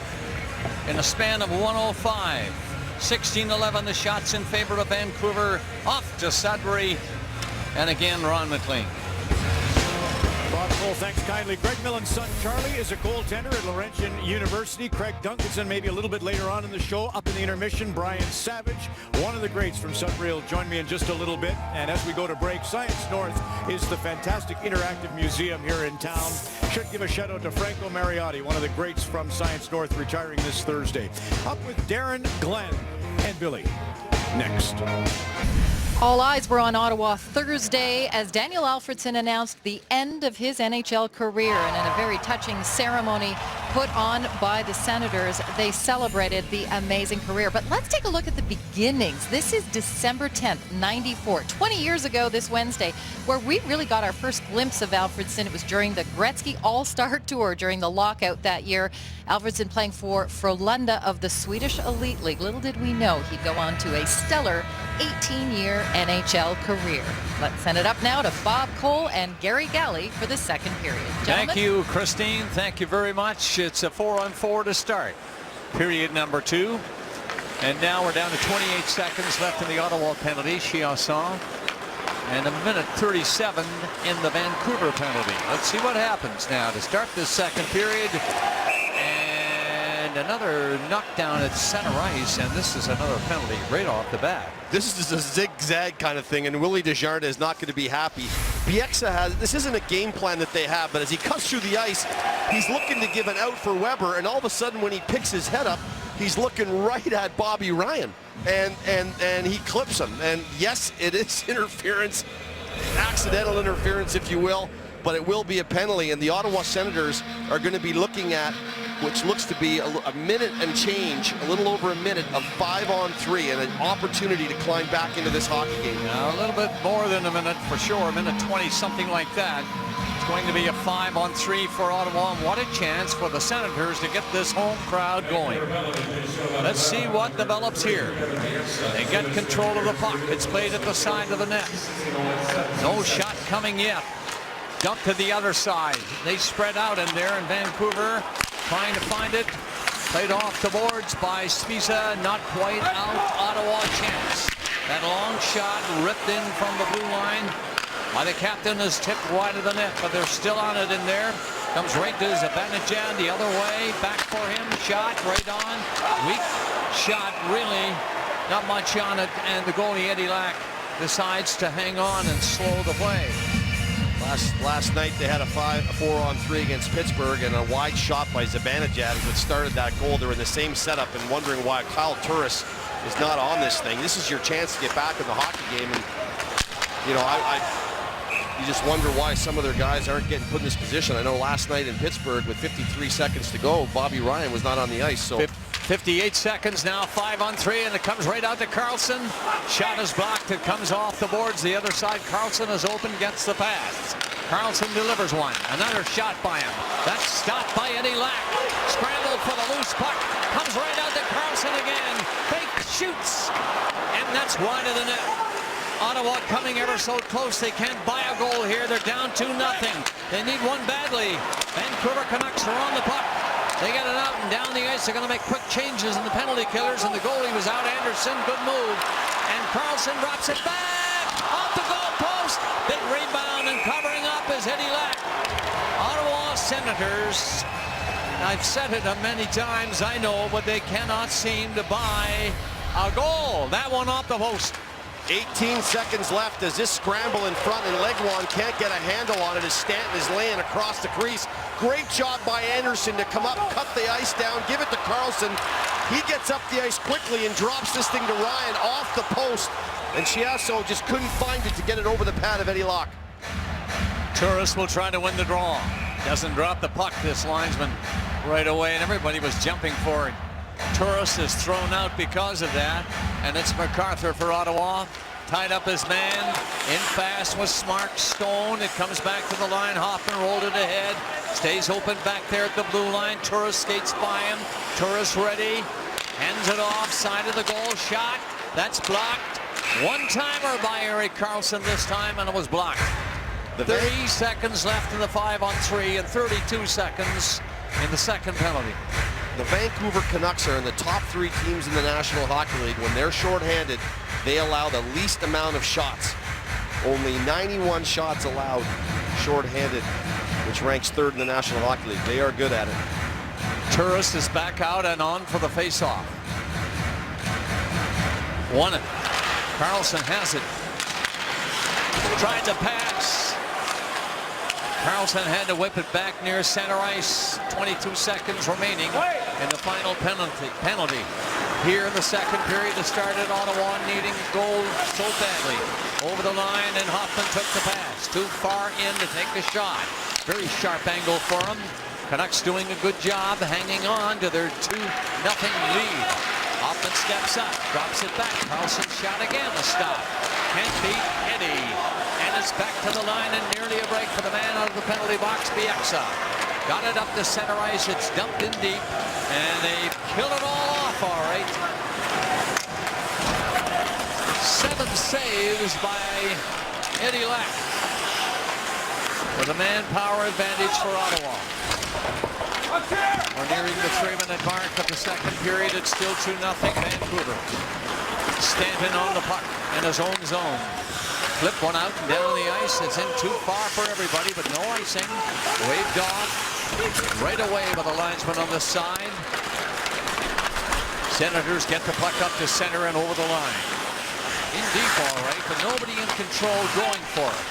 in a span of 105. 16-11 the shots in favor of Vancouver. Off to Sudbury. And again, Ron MacLean. Bob Cole, thanks kindly. Greg Millen's son Charlie is a goaltender at Laurentian University. Craig Duncanson maybe a little bit later on in the show. Up in the intermission, Brian Savage, one of the greats from Sudbury, will join me in just a little bit. And as we go to break, Science North is the fantastic interactive museum here in town. Should give a shout out to Franco Mariotti, one of the greats from Science North, retiring this Thursday. Up with Darren, Glenn, and Billy next. All eyes were on Ottawa Thursday as Daniel Alfredsson announced the end of his NHL career, and in a very touching ceremony put on by the Senators, they celebrated the amazing career. But let's take a look at the beginnings. This is December 10th, 94, 20 years ago this Wednesday, where we really got our first glimpse of Alfredsson. It was during the Gretzky All-Star Tour during the lockout that year. Alfredsson playing for Frölunda of the Swedish Elite League. Little did we know he'd go on to a stellar 18-year NHL career. Let's send it up now to Bob Cole and Gary Galley for the second period. Gentlemen. Thank you, Christine. Thank you very much. It's a 4-on-4 to start. Period number 2. And now we're down to 28 seconds left in the Ottawa penalty. Chiasson. And a minute 37 in the Vancouver penalty. Let's see what happens now to start this second period. And another knockdown at center ice, and this is another penalty right off the bat. This is a zigzag kind of thing, and Willie Desjardins is not going to be happy. Bieksa has, this isn't a game plan that they have, but as he cuts through the ice, he's looking to give an out for Weber, and all of a sudden when he picks his head up, he's looking right at Bobby Ryan, and he clips him. And yes, it is interference, accidental interference, if you will, but it will be a penalty, and the Ottawa Senators are going to be looking at which looks to be a minute and change, a little over a minute of 5-on-3, and an opportunity to climb back into this hockey game. Now, a little bit more than a minute for sure, a minute 20, something like that. It's going to be a 5-on-3 for Ottawa, and what a chance for the Senators to get this home crowd going. Let's see what develops here. They get control of the puck. It's played at the side of the net. No shot coming yet. Dump to the other side. They spread out in there, and Vancouver trying to find it. Played off the boards by Spiza. Not quite out. Ottawa chance. That long shot ripped in from the blue line by the captain is tipped wide of the net, but they're still on it in there. Comes right to Zibanejad the other way. Back for him. Shot right on. Weak shot, really. Not much on it, and the goalie Eddie Lack decides to hang on and slow the play. Last night they had a 4-on-3 against Pittsburgh, and a wide shot by Zibanejad that started that goal. They're in the same setup and wondering why Kyle Turris is not on this thing. This is your chance to get back in the hockey game, and you know, you just wonder why some of their guys aren't getting put in this position. I know last night in Pittsburgh with 53 seconds to go, Bobby Ryan was not on the ice. So 58 seconds now, 5-on-3, and it comes right out to Carlson. Shot is blocked. It comes off the boards. The other side, Carlson is open, gets the pass. Carlson delivers one. Another shot by him. That's stopped by Eddie Lack. Scrambled for the loose puck. Comes right out to Carlson again. Fake shoots. And that's wide of the net. Ottawa coming ever so close. They can't buy a goal here. They're down 2-0. They need one badly. Vancouver Canucks are on the puck. They get it out and down the ice. They're going to make quick changes in the penalty killers, and the goalie was out. Anderson, good move. And Carlson drops it back off the goal post. Big rebound, and covering up is Eddie Lack. Ottawa Senators, I've said it many times, I know, but they cannot seem to buy a goal. That one off the post. 18 seconds left as this scramble in front, and Legwand can't get a handle on it as Stanton is laying across the crease. Great job by Anderson to come up, cut the ice down, give it to Carlson. He gets up the ice quickly and drops this thing to Ryan off the post, and Chiasso just couldn't find it to get it over the pad of Eddie Lack. Turris will try to win the draw. Doesn't drop the puck, this linesman, right away, and everybody was jumping for it. Turris is thrown out because of that, and it's MacArthur for Ottawa. Tied up his man, in fast was Mark Stone. It comes back to the line. Hoffman rolled it ahead, stays open back there at the blue line. Turris skates by him. Turris ready, hands it off, side of the goal, shot. That's blocked. One-timer by Erik Karlsson this time, and it was blocked. 30 seconds left in the 5-on-3 and 32 seconds in the second penalty. The Vancouver Canucks are in the top 3 teams in the National Hockey League. When they're shorthanded, they allow the least amount of shots. Only 91 shots allowed shorthanded, which ranks 3rd in the National Hockey League. They are good at it. Turris is back out and on for the face-off. Won it. Karlsson has it. Tried to pass. Karlsson had to whip it back near center ice. 22 seconds remaining in the final penalty. Here in the second period, it started Ottawa needing goal so badly. Over the line, and Hoffman took the pass. Too far in to take the shot. Very sharp angle for him. Canucks doing a good job hanging on to their 2-0 lead. Hoffman steps up, drops it back. Karlsson shot again, a stop. Can't beat Eddie. And it's back to the line, and nearly a break for the man out of the penalty box, Bieksa. Got it up to center ice. It's dumped in deep, and they kill it all off, all right. 7 saves by Eddie Lack, with a manpower advantage for Ottawa. We're nearing the 3-minute mark of the second period. It's still 2-0 Vancouver. Stanton on the puck in his own zone. Flip one out and down the ice. It's in too far for everybody, but no icing. Waved off right away by the linesman on the side. Senators get the puck up to center and over the line. In deep, all right, but nobody in control going for it.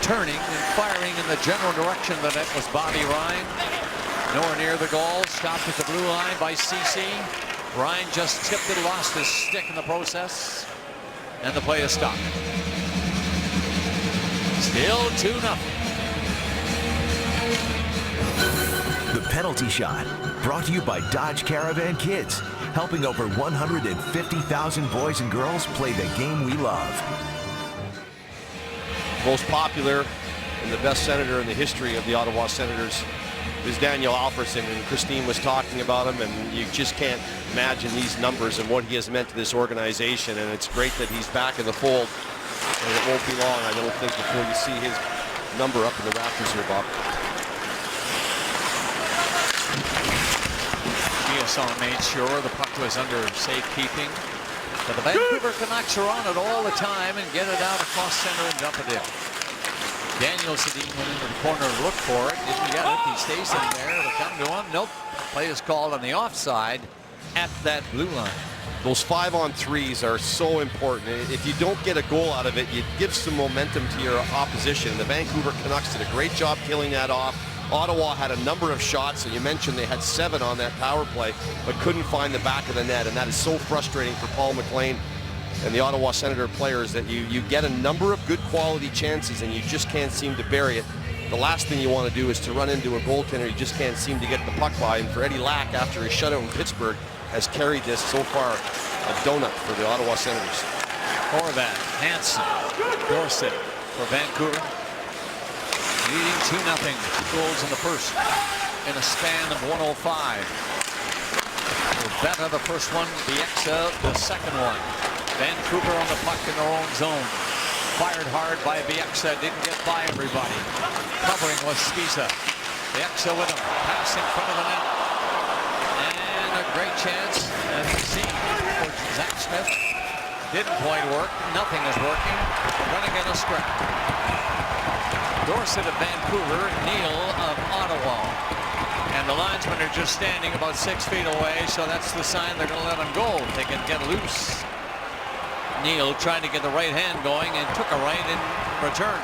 Turning and firing in the general direction that it was Bobby Ryan. Nowhere near the goal. Stopped at the blue line by CC. Ryan just tipped it, lost his stick in the process, and the play is stopped. Still 2-0. The Penalty Shot, brought to you by Dodge Caravan Kids, helping over 150,000 boys and girls play the game we love. Most popular and the best senator in the history of the Ottawa Senators is Daniel Alfredsson, and Christine was talking about him, and you just can't imagine these numbers and what he has meant to this organization, and it's great that he's back in the fold, and it won't be long, I don't think, before you see his number up in the rafters here, Bob. Chiasson made sure the puck was under safekeeping, but the Vancouver Canucks are on it all the time and get it out across center and dump it in. Daniel Sedin went into the corner to look for it. Didn't get it. He stays in there. It'll come to him. Nope. Play is called on the offside at that blue line. Those 5-on-3s are so important. If you don't get a goal out of it, you give some momentum to your opposition. The Vancouver Canucks did a great job killing that off. Ottawa had a number of shots, and you mentioned they had 7 on that power play, but couldn't find the back of the net, and that is so frustrating for Paul McLean and the Ottawa Senator players, that you get a number of good quality chances and you just can't seem to bury it. The last thing you want to do is to run into a goaltender you just can't seem to get the puck by, and for Eddie Lack, after his shutout in Pittsburgh, has carried this so far a donut for the Ottawa Senators. Horvat, Hansen, Dorsett for Vancouver. Leading 2-0. 2 goals in the first in a span of 105. Beta the first one, Bieksa the second one. Vancouver on the puck in their own zone. Fired hard by Bieksa, didn't get by everybody. Covering was Spisa. Bieksa with him, pass in front of the net. And a great chance, as you've seen, for Zach Smith. Didn't quite work, nothing is working. We're gonna get a scrap. Dorsett of Vancouver, Neal of Ottawa. And the linesmen are just standing about 6 feet away, so that's the sign they're going to let him go. They can get loose. Neal trying to get the right hand going and took a right in return.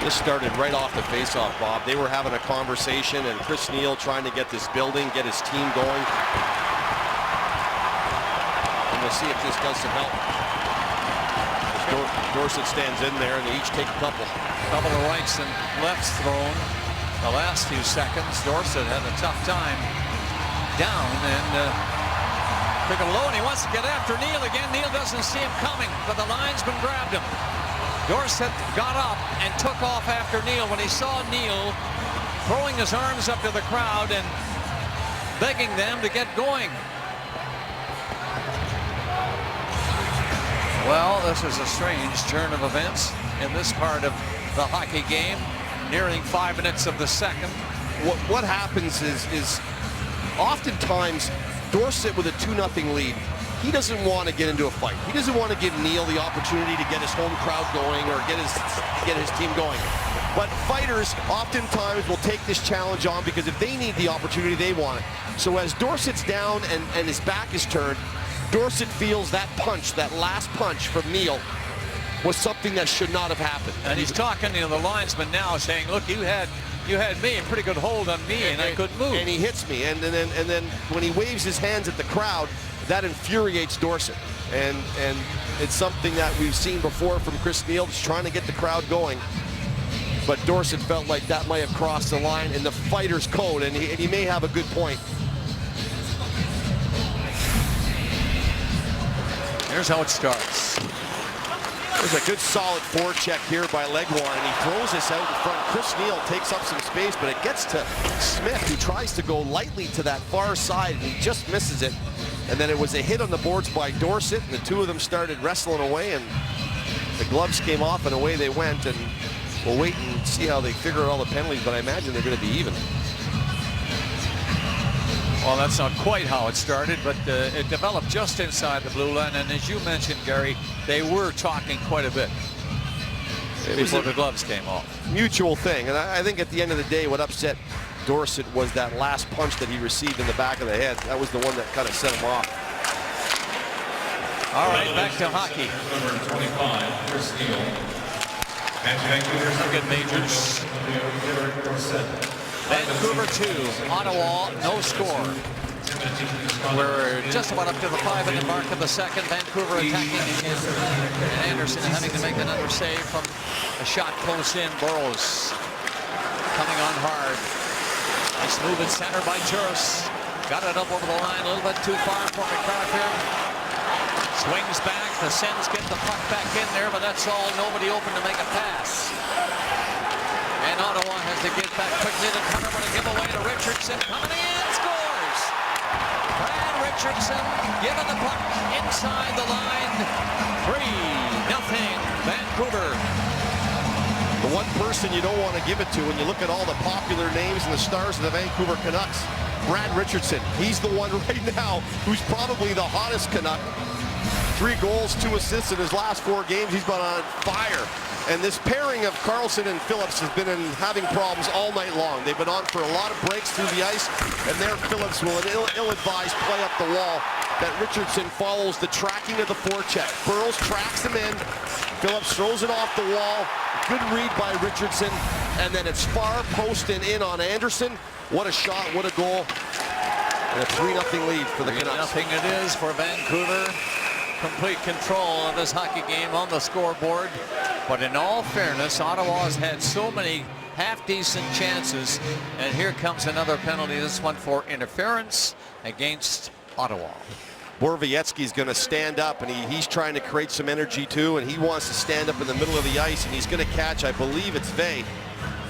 This started right off the faceoff, Bob. They were having a conversation, and Chris Neal trying to get this building, get his team going. And we'll see if this does some help. Dorsett stands in there, and they each take a couple. Couple of rights and lefts thrown. The last few seconds, Dorsett had a tough time down and took it low, and he wants to get after Neal again. Neal doesn't see him coming, but the linesman grabbed him. Dorsett got up and took off after Neal when he saw Neal throwing his arms up to the crowd and begging them to get going. Well, this is a strange turn of events in this part of the hockey game, nearing 5 minutes of the second. What happens is oftentimes Dorsett with a 2-0 lead, he doesn't want to get into a fight. He doesn't want to give Neal the opportunity to get his home crowd going or get his team going. But fighters oftentimes will take this challenge on because if they need the opportunity, they want it. So as Dorsett's down and his back is turned, Dorsett feels that punch, that last punch from Neal, was something that should not have happened. And he's talking to the linesman now, saying, "Look, you had me a pretty good hold on me, and I couldn't move." And he hits me, and then when he waves his hands at the crowd, that infuriates Dorsett. And it's something that we've seen before from Chris Neal, just trying to get the crowd going. But Dorsett felt like that might have crossed the line in the fighter's code, and he may have a good point. Here's how it starts. There's a good solid forecheck here by Legwand, and he throws this out in front. Chris Neal takes up some space, but it gets to Smith, who tries to go lightly to that far side, and he just misses it. And then it was a hit on the boards by Dorsett, and the two of them started wrestling away, and the gloves came off, and away they went. And we'll wait and see how they figure out all the penalties, but I imagine they're going to be even. Well, that's not quite how it started, but it developed just inside the blue line. And as you mentioned, Gary, they were talking quite a bit before the gloves came off. Mutual thing. And I think at the end of the day, what upset Dorsett was that last punch that he received in the back of the head. That was the one that kind of set him off. All right, back to hockey. Number 25, Chris Neal. Look at Majors. Vancouver 2, Ottawa, no score. We're just about up to the 5-minute mark of the second. Vancouver attacking again. And Anderson having to make another save from a shot close in. Burrows coming on hard. Nice move at center by Juris. Got it up over the line a little bit too far for McCarthy. Swings back. The Sens get the puck back in there, but that's all. Nobody open to make a pass. And Ottawa has to get back quickly to cover, but a giveaway to Richardson. Coming in, scores! Brad Richardson giving the puck inside the line. 3-0 Vancouver. The one person you don't want to give it to when you look at all the popular names and the stars of the Vancouver Canucks, Brad Richardson. He's the one right now who's probably the hottest Canuck. 3 goals, 2 assists in his last 4 games. He's been on fire. And this pairing of Carlson and Phillips has been having problems all night long. They've been on for a lot of breaks through the ice, and there Phillips will an ill-advised play up the wall that Richardson follows the tracking of the forecheck. Burrows tracks him in. Phillips throws it off the wall. Good read by Richardson, and then it's far post and in on Anderson. What a shot, what a goal. And a 3-0 lead for the Canucks. 3-0 it is for Vancouver. Complete control of this hockey game on the scoreboard. But in all fairness, Ottawa's had so many half-decent chances. And here comes another penalty, this one for interference against Ottawa. Borowiecki's going to stand up, and he's trying to create some energy too, and he wants to stand up in the middle of the ice, and he's going to catch, I believe it's Vey.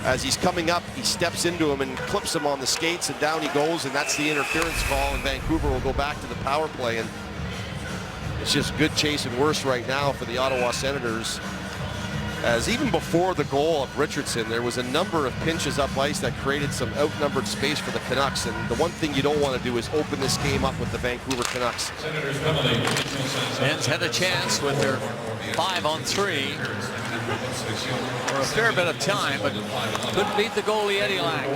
As he's coming up, he steps into him and clips him on the skates, and down he goes, and that's the interference call, and Vancouver will go back to the power play. And it's just good chase and worse right now for the Ottawa Senators. as even before the goal of Richardson, there was a number of pinches up ice that created some outnumbered space for the Canucks. And the one thing you don't want to do is open this game up with the Vancouver Canucks. Sens had a chance with their 5-on-3 for a fair bit of time, but couldn't beat the goalie Eddie Lack.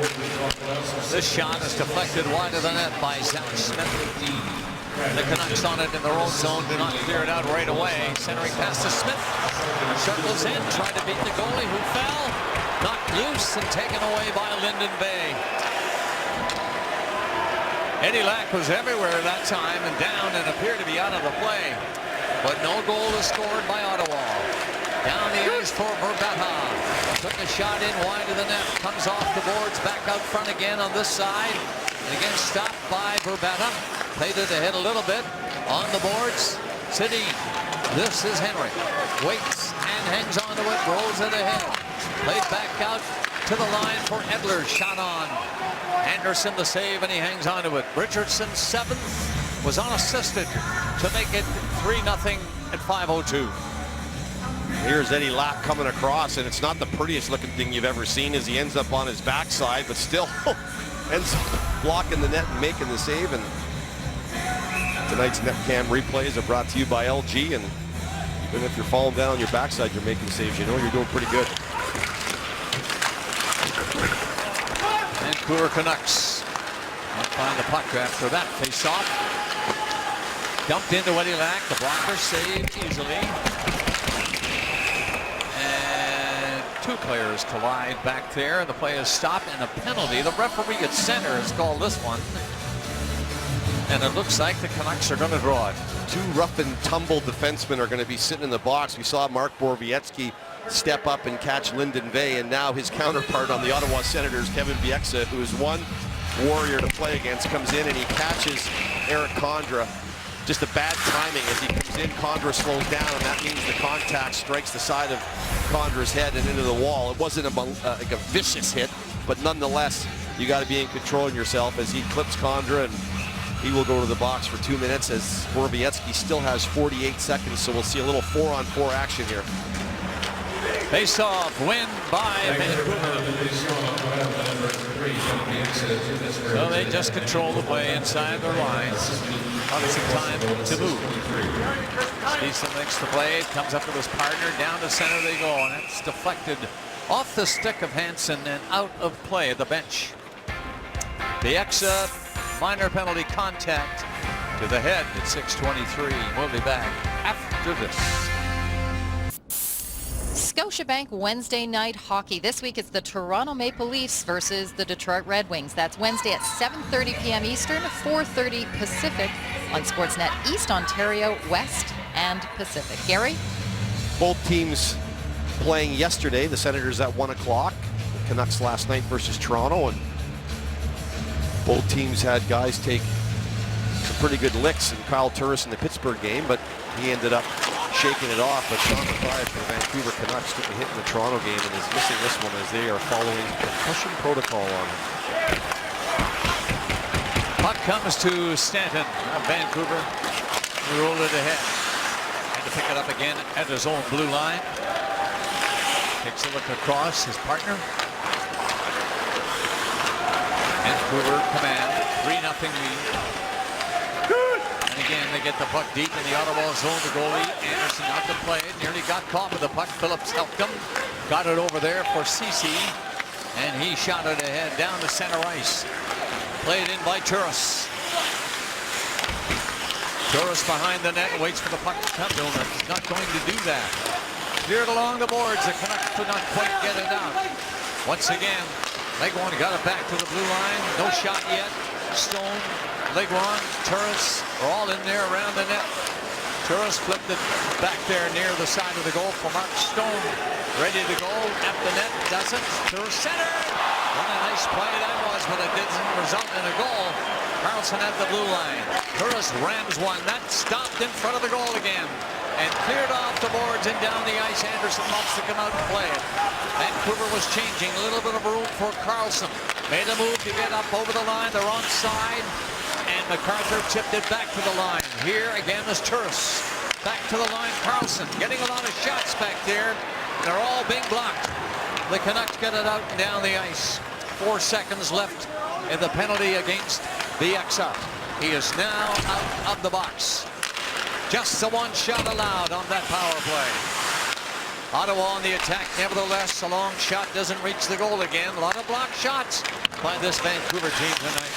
This shot is deflected wide of the net by Zach Smith. The Canucks on it in their own zone, do not clear it out right away. Centering pass to Smith. Circles in, tried to beat the goalie who fell. Knocked loose and taken away by Lyndon Bay. Eddie Lack was everywhere that time and down and appeared to be out of the play. But no goal is scored by Ottawa. Down the ice for Verbata. Took a shot in wide of the net. Comes off the boards, back out front again on this side. And again stopped by Verbata. Played it ahead a little bit. On the boards, Sedin. This is Henry. Waits and hangs on to it. Rolls it ahead. Played back out to the line for Edler. Shot on. Anderson the save, and he hangs on to it. Richardson's 7th was unassisted to make it 3-0 at 5:02. Here's Eddie Lack coming across, and it's not the prettiest looking thing you've ever seen as he ends up on his backside, but still ends up blocking the net and making the save. And tonight's NetCam replays are brought to you by LG, and even if you're falling down on your backside, you're making saves. You know you're doing pretty good. Vancouver Canucks find the puck after that face-off. Dumped into Eddie Lack. The blocker saved easily. And two players collide back there. The play is stopped and a penalty. The referee at center has called this one. And it looks like the Canucks are going to draw it. Two rough and tumble defensemen are going to be sitting in the box. We saw Mark Borowiecki step up and catch Lyndon Bay, and now his counterpart on the Ottawa Senators, Kevin Bieksa, who is one warrior to play against, comes in and he catches Eric Condra. Just a bad timing as he comes in. Condra slows down, and that means the contact strikes the side of Condra's head and into the wall. It wasn't like a vicious hit, but nonetheless, you got to be in control of yourself as he clips Condra, and he will go to the box for 2 minutes as Borowiecki still has 48 seconds, so we'll see a little 4-on-4 action here. Face-off win by Vancouver. So they just control the play inside their lines. Obviously time to move. Stevenson makes the play, comes up with his partner, down to center they go, and it's deflected off the stick of Hansen and out of play at the bench. Bieksa, minor penalty contact to the head at 6:23. We'll be back after this. Scotiabank Wednesday night hockey. This week it's the Toronto Maple Leafs versus the Detroit Red Wings. That's Wednesday at 7:30 p.m. Eastern, 4:30 Pacific on Sportsnet East Ontario, West and Pacific. Gary? Both teams playing yesterday. The Senators at 1 o'clock. The Canucks last night versus Toronto, and both teams had guys take some pretty good licks in Kyle Turris in the Pittsburgh game, but he ended up shaking it off. But Sean McBride for the Vancouver Canucks took a hit in the Toronto game and is missing this one as they are following concussion protocol on him. Puck comes to Stanton of Vancouver. He rolled it ahead. Had to pick it up again at his own blue line. Takes a look across his partner. Vancouver command, 3-0 lead. And again, they get the puck deep in the Ottawa zone. The goalie, Anderson, out to play. Nearly got caught with the puck. Phillips helped him. Got it over there for Ceci. And he shot it ahead down the center ice. Played in by Turris. Turris behind the net, waits for the puck to come to him. He's not going to do that. Cleared along the boards. The Canucks could not quite get it out. Once again, Legwand got it back to the blue line. No shot yet. Stone, Legwand, Turris are all in there around the net. Turris flipped it back there near the side of the goal for Mark Stone. Ready to go at the net. Doesn't. To center. What a nice play that was, but it didn't result in a goal. Carlson at the blue line. Turris rams one. That stopped in front of the goal again. And cleared off the boards and down the ice. Anderson wants to come out and play it. Vancouver was changing. A little bit of room for Carlson. Made a move to get up over the line. They're onside. And MacArthur tipped it back to the line. Here again is Turris. Back to the line. Carlson getting a lot of shots back there. They're all being blocked. The Canucks get it out and down the ice. 4 seconds left in the penalty against Bieksa. He is now out of the box. Just the one shot allowed on that power play. Ottawa on the attack, nevertheless. A long shot doesn't reach the goal again. A lot of blocked shots by this Vancouver team tonight.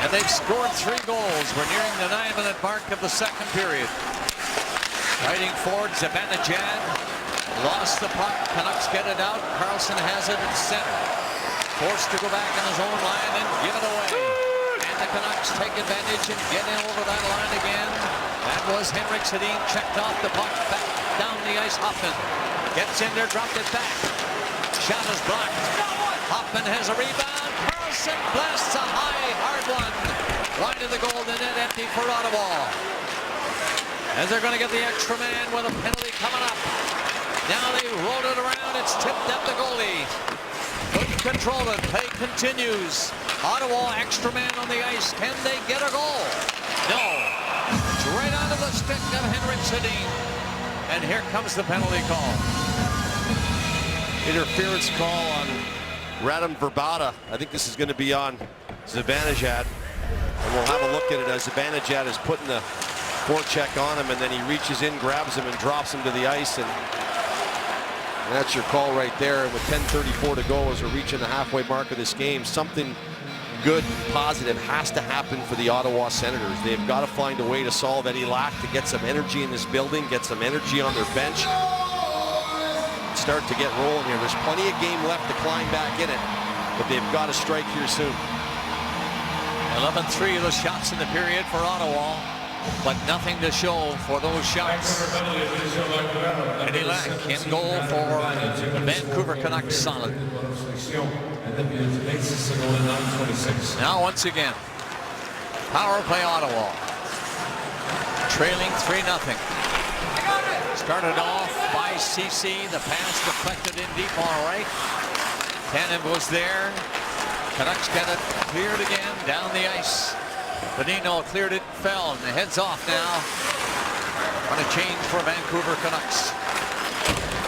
And they've scored 3 goals. We're nearing the 9-minute mark of the second period. Fighting forward, Zibanejad lost the puck. Canucks get it out. Carlson has it at center. Forced to go back on his own line and give it away. And the Canucks take advantage and get in over that line again. That was Henrik Sedin, checked off the puck, back down the ice. Hoffman gets in there, dropped it back. Shot is blocked. Hoffman has a rebound. Carlson blasts a high, hard one. Wide of the goal, the net empty for Ottawa. As they're going to get the extra man with a penalty coming up. Now they roll it around. It's tipped at the goalie. Couldn't control it. Play continues. Ottawa extra man on the ice. Can they get a goal? No. It's right onto the stick of Henrik Sedin. And here comes the penalty call. Interference call on Radim Vrbata. I think this is going to be on Zibanejad. And we'll have a look at it as Zibanejad is putting the forecheck on him, and then he reaches in, grabs him, and drops him to the ice. And that's your call right there. And with 10:34 to go as we're reaching the halfway mark of this game, something good, positive has to happen for the Ottawa Senators. They've got to find a way to solve Eddie Lack, to get some energy in this building, get some energy on their bench, start to get rolling here. There's plenty of game left to climb back in it, but they've got to strike here soon. 11-3 of the shots in the period for Ottawa, but nothing to show for those shots. Eddie Lack in goal for the Vancouver Canucks, solid. Now once again, power play Ottawa. Trailing 3-0. Started off by CC. The pass deflected in deep, all right. Tanev was there. Canucks get it cleared again down the ice. Bonino cleared it, fell, and the head's off now. On a change for Vancouver Canucks.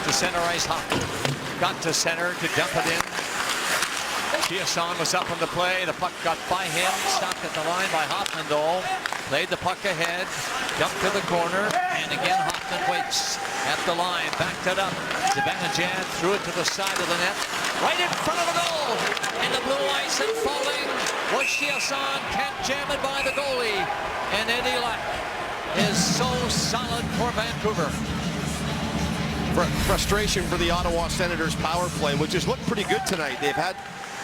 To center ice, Hoffman got to center to dump it in. Chiasson was up on the play. The puck got by him, stopped at the line by Hoffman though. Played the puck ahead, dumped to the corner, and again Hoffman waits at the line, backed it up. Zibanejad threw it to the side of the net, right in front of the goal. And the blue ice and falling was Chiasson, can't jam it by the goalie. And Eddie Lack is so solid for Vancouver. Frustration for the Ottawa Senators power play, which has looked pretty good tonight. They've had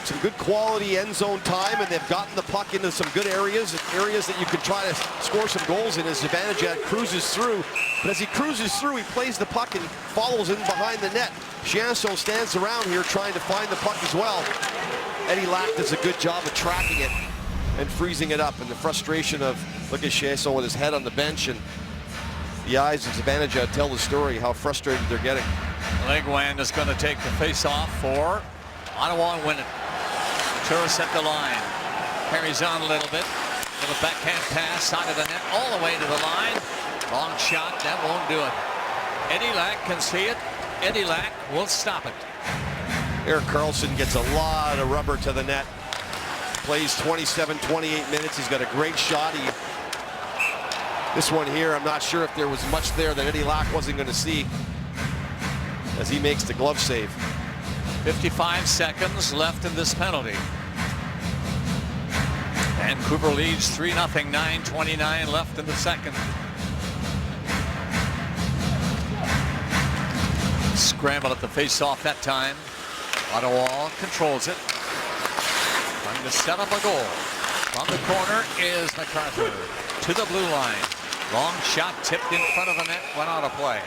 some good quality end zone time, and they've gotten the puck into some good areas that you can try to score some goals in as Zibanejad cruises through. But as he cruises through, he plays the puck and follows in behind the net. Chiasson stands around here trying to find the puck as well. Eddie Lack does a good job of tracking it and freezing it up. And the frustration of, look at Chiasson with his head on the bench, and the eyes of Zibanejad tell the story, how frustrated they're getting. Legwand is going to take the face-off for Ottawa and win it. Turris at the line. Carries on a little bit. Little backhand pass, side of the net, all the way to the line. Long shot, that won't do it. Eddie Lack can see it. Eddie Lack will stop it. Erik Karlsson gets a lot of rubber to the net. Plays 27, 28 minutes. He's got a great shot. This one here, I'm not sure if there was much there that Eddie Lack wasn't going to see as he makes the glove save. 55 seconds left in this penalty. Vancouver leads 3-0, 9:29 left in the second. Scramble at the face-off that time. Ottawa controls it. Trying to set up a goal. From the corner is MacArthur to the blue line. Long shot tipped in front of the net, went out of play.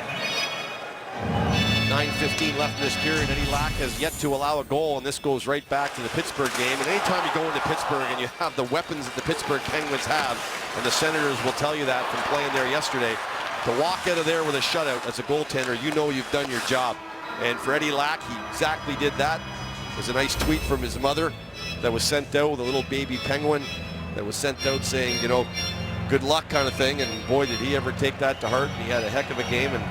9:15 left in this period. Eddie Lack has yet to allow a goal, and this goes right back to the Pittsburgh game. And anytime you go into Pittsburgh and you have the weapons that the Pittsburgh Penguins have, and the Senators will tell you that from playing there yesterday, to walk out of there with a shutout as a goaltender, you know you've done your job. And for Eddie Lack, he exactly did that. There's a nice tweet from his mother that was sent out with a little baby penguin that was sent out saying, you know, good luck kind of thing. And boy, did he ever take that to heart. He had a heck of a game. And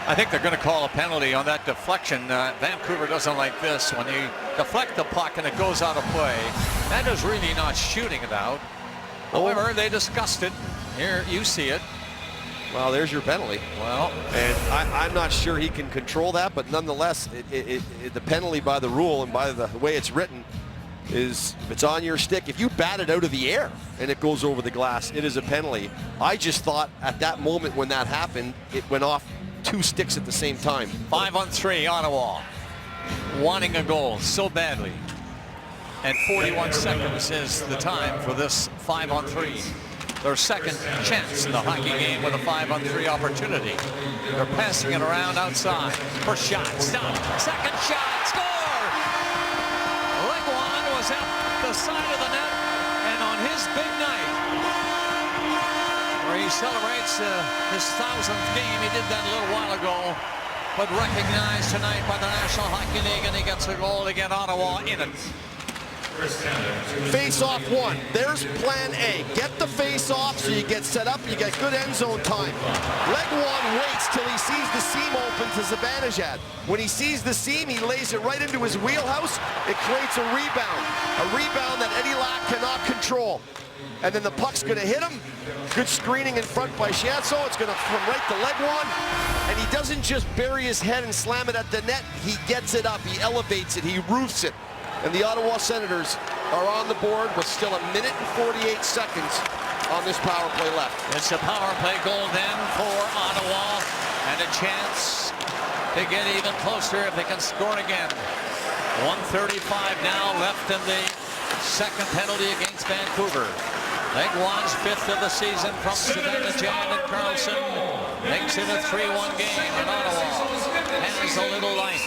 I think they're going to call a penalty on that deflection. Vancouver doesn't like this. When you deflect the puck and it goes out of play, that is really not shooting it out. However, they discussed it. Here, you see it. Well, there's your penalty. Well, and I'm not sure he can control that, but nonetheless, the penalty by the rule and by the way it's written is if it's on your stick, if you bat it out of the air and it goes over the glass, it is a penalty. I just thought at that moment when that happened, it went off 2 sticks at the same time. 5-on-3, Ottawa wanting a goal so badly. And 41 seconds is the time for this 5-on-3. Their second chance in the hockey game with a 5-on-3 opportunity. They're passing it around outside. First shot, stop. Second shot, score! Legwand was at the side of the net, and on his big night, where he celebrates his 1000th game, he did that a little while ago, but recognized tonight by the National Hockey League, and he gets a goal to get Ottawa in it. Face-off 1. There's plan A. Get the face-off so you get set up, you get good end zone time. Legwand waits till he sees the seam open to Zibanejad. When he sees the seam, he lays it right into his wheelhouse. It creates a rebound that Eddie Lack cannot control. And then the puck's going to hit him. Good screening in front by Chiasson. It's going to come right to Legwand. And he doesn't just bury his head and slam it at the net. He gets it up. He elevates it. He roofs it. And the Ottawa Senators are on the board with still 1 minute and 48 seconds on this power play left. It's a power play goal then for Ottawa, and a chance to get even closer if they can score again. 1:35 now left in the second penalty against Vancouver. Legwand's 5th of the season from Zibanejad and Carlson makes it a 3-1 game, and Ottawa has a little life.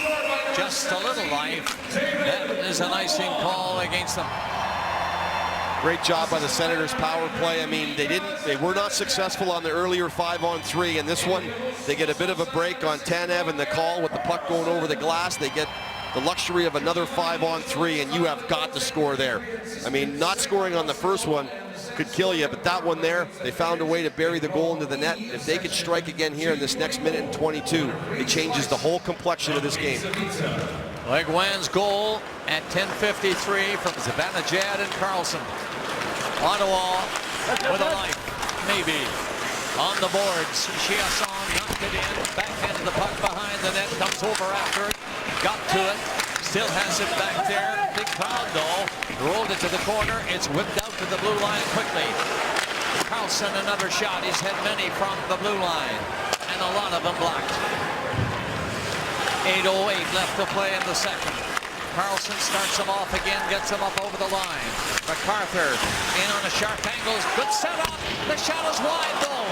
Just a little life. That is an icing call against them. Great job by the Senators power play. I mean, they were not successful on the earlier 5-on-3, and this one they get a bit of a break on Tanev and the call with the puck going over the glass. They get the luxury of another 5-on-3, and you have got to score there. I mean, not scoring on the first one could kill you, but that one there, they found a way to bury the goal into the net. If they could strike again here in this next minute and 22, it changes the whole complexion of this game. Legwand's goal at 10:53 from Zibanejad and Carlson. Ottawa with a life, maybe. On the boards, Chiasson knocked it in, backhanded the puck behind the net, comes over after it, got to it, still has it back there. Big crowd though, rolled it to the corner, it's whipped out to the blue line quickly. Carlson another shot, he's had many from the blue line, and a lot of them blocked. 8:08 left to play in the second. Carlson starts him off again, gets him up over the line. MacArthur in on a sharp angle, good setup. The shot is wide though.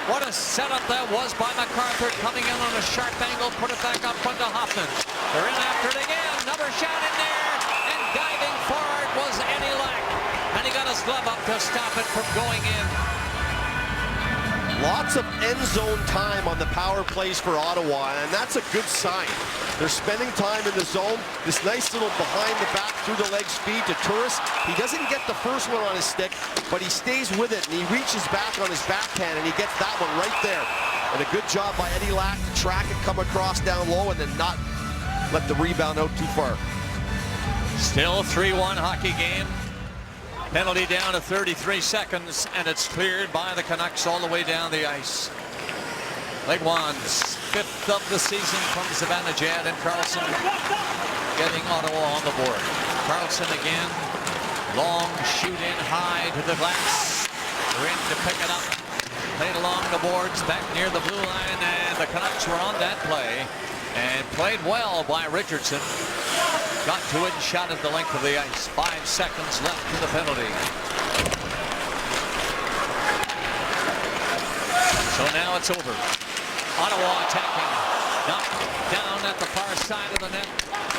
What a setup that was by MacArthur, coming in on a sharp angle, put it back up front to Hoffman. They're in after it again, another shot in there, and diving forward was Eddie Lack. And he got his glove up to stop it from going in. Lots of end zone time on the power plays for Ottawa, and that's a good sign. They're spending time in the zone. This nice little behind the back, through the leg speed to Turris. He doesn't get the first one on his stick, but he stays with it, and he reaches back on his backhand, and he gets that one right there. And a good job by Eddie Lack to track it, come across down low, and then not let the rebound out too far. Still 3-1 hockey game. Penalty down to 33 seconds, and it's cleared by the Canucks all the way down the ice. Legwand's 5th of the season from Zibanejad and Carlson getting Ottawa on the board. Carlson again, long shoot in high to the glass. They're in to pick it up. Played along the boards back near the blue line, and the Canucks were on that play and played well by Richardson. Got to it and shot at the length of the ice. 5 seconds left to the penalty. So now it's over. Ottawa attacking. Knocked down at the far side of the net.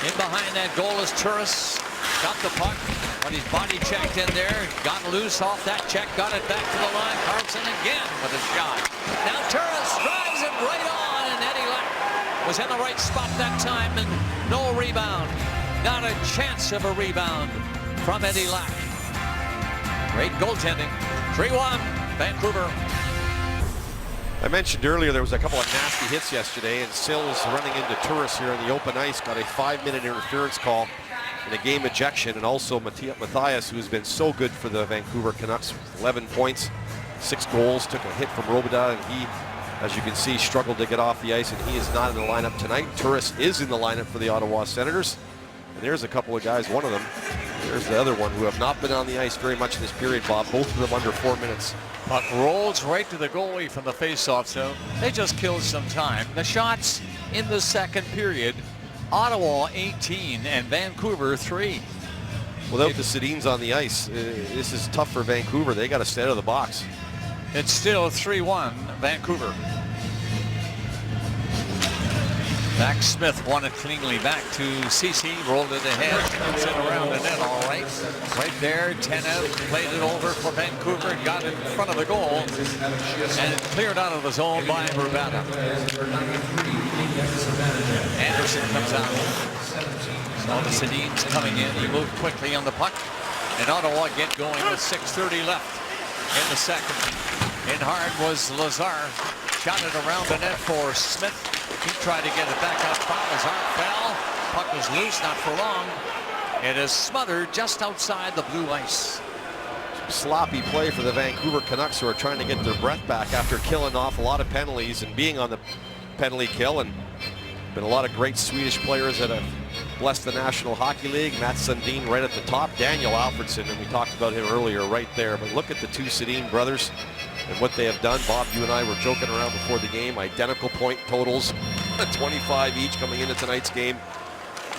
In behind that goal is Turris. Got the puck, but he's body checked in there. Got loose off that check. Got it back to the line. Carlson again with a shot. Now Turris drives it right on, and Eddie Lack was in the right spot that time, and no rebound. Not a chance of a rebound from Eddie Lack. Great goaltending. 3-1, Vancouver. I mentioned earlier there was a couple of nasty hits yesterday, and Sills running into Turris here on the open ice got a 5-minute interference call and a game ejection, and also Matthias, who's been so good for the Vancouver Canucks, 11 points, 6 goals, took a hit from Robidas, and he, as you can see, struggled to get off the ice, and he is not in the lineup tonight. Turris is in the lineup for the Ottawa Senators, and there's a couple of guys, one of them, there's the other one, who have not been on the ice very much in this period, Bob, both of them under 4 minutes. Puck rolls right to the goalie from the faceoff zone. They just killed some time. The shots in the second period, Ottawa 18 and Vancouver 3. Without the Sedins on the ice, this is tough for Vancouver. They got to stay out of the box. It's still 3-1 Vancouver. Max Smith won it cleanly back to Ceci, rolled it ahead, puts it around the net all right. Right there, 10 out, played it over for Vancouver, got it in front of the goal, and it cleared out of the zone by Vrbata. Anderson comes out. So the Sedins coming in, he moved quickly on the puck, and Ottawa get going with 6:30 left in the second. In hard was Lazar, shot it around the net for Smith. He tried to get it back up front. Lazar fell. Puck was loose, not for long. It is smothered just outside the blue ice. Sloppy play for the Vancouver Canucks, who are trying to get their breath back after killing off a lot of penalties and being on the penalty kill. And been a lot of great Swedish players that have blessed the National Hockey League. Mats Sundin right at the top. Daniel Alfredsson, and we talked about him earlier, right there. But look at the two Sedin brothers and what they have done. Bob, you and I were joking around before the game. Identical point totals, 25 each coming into tonight's game.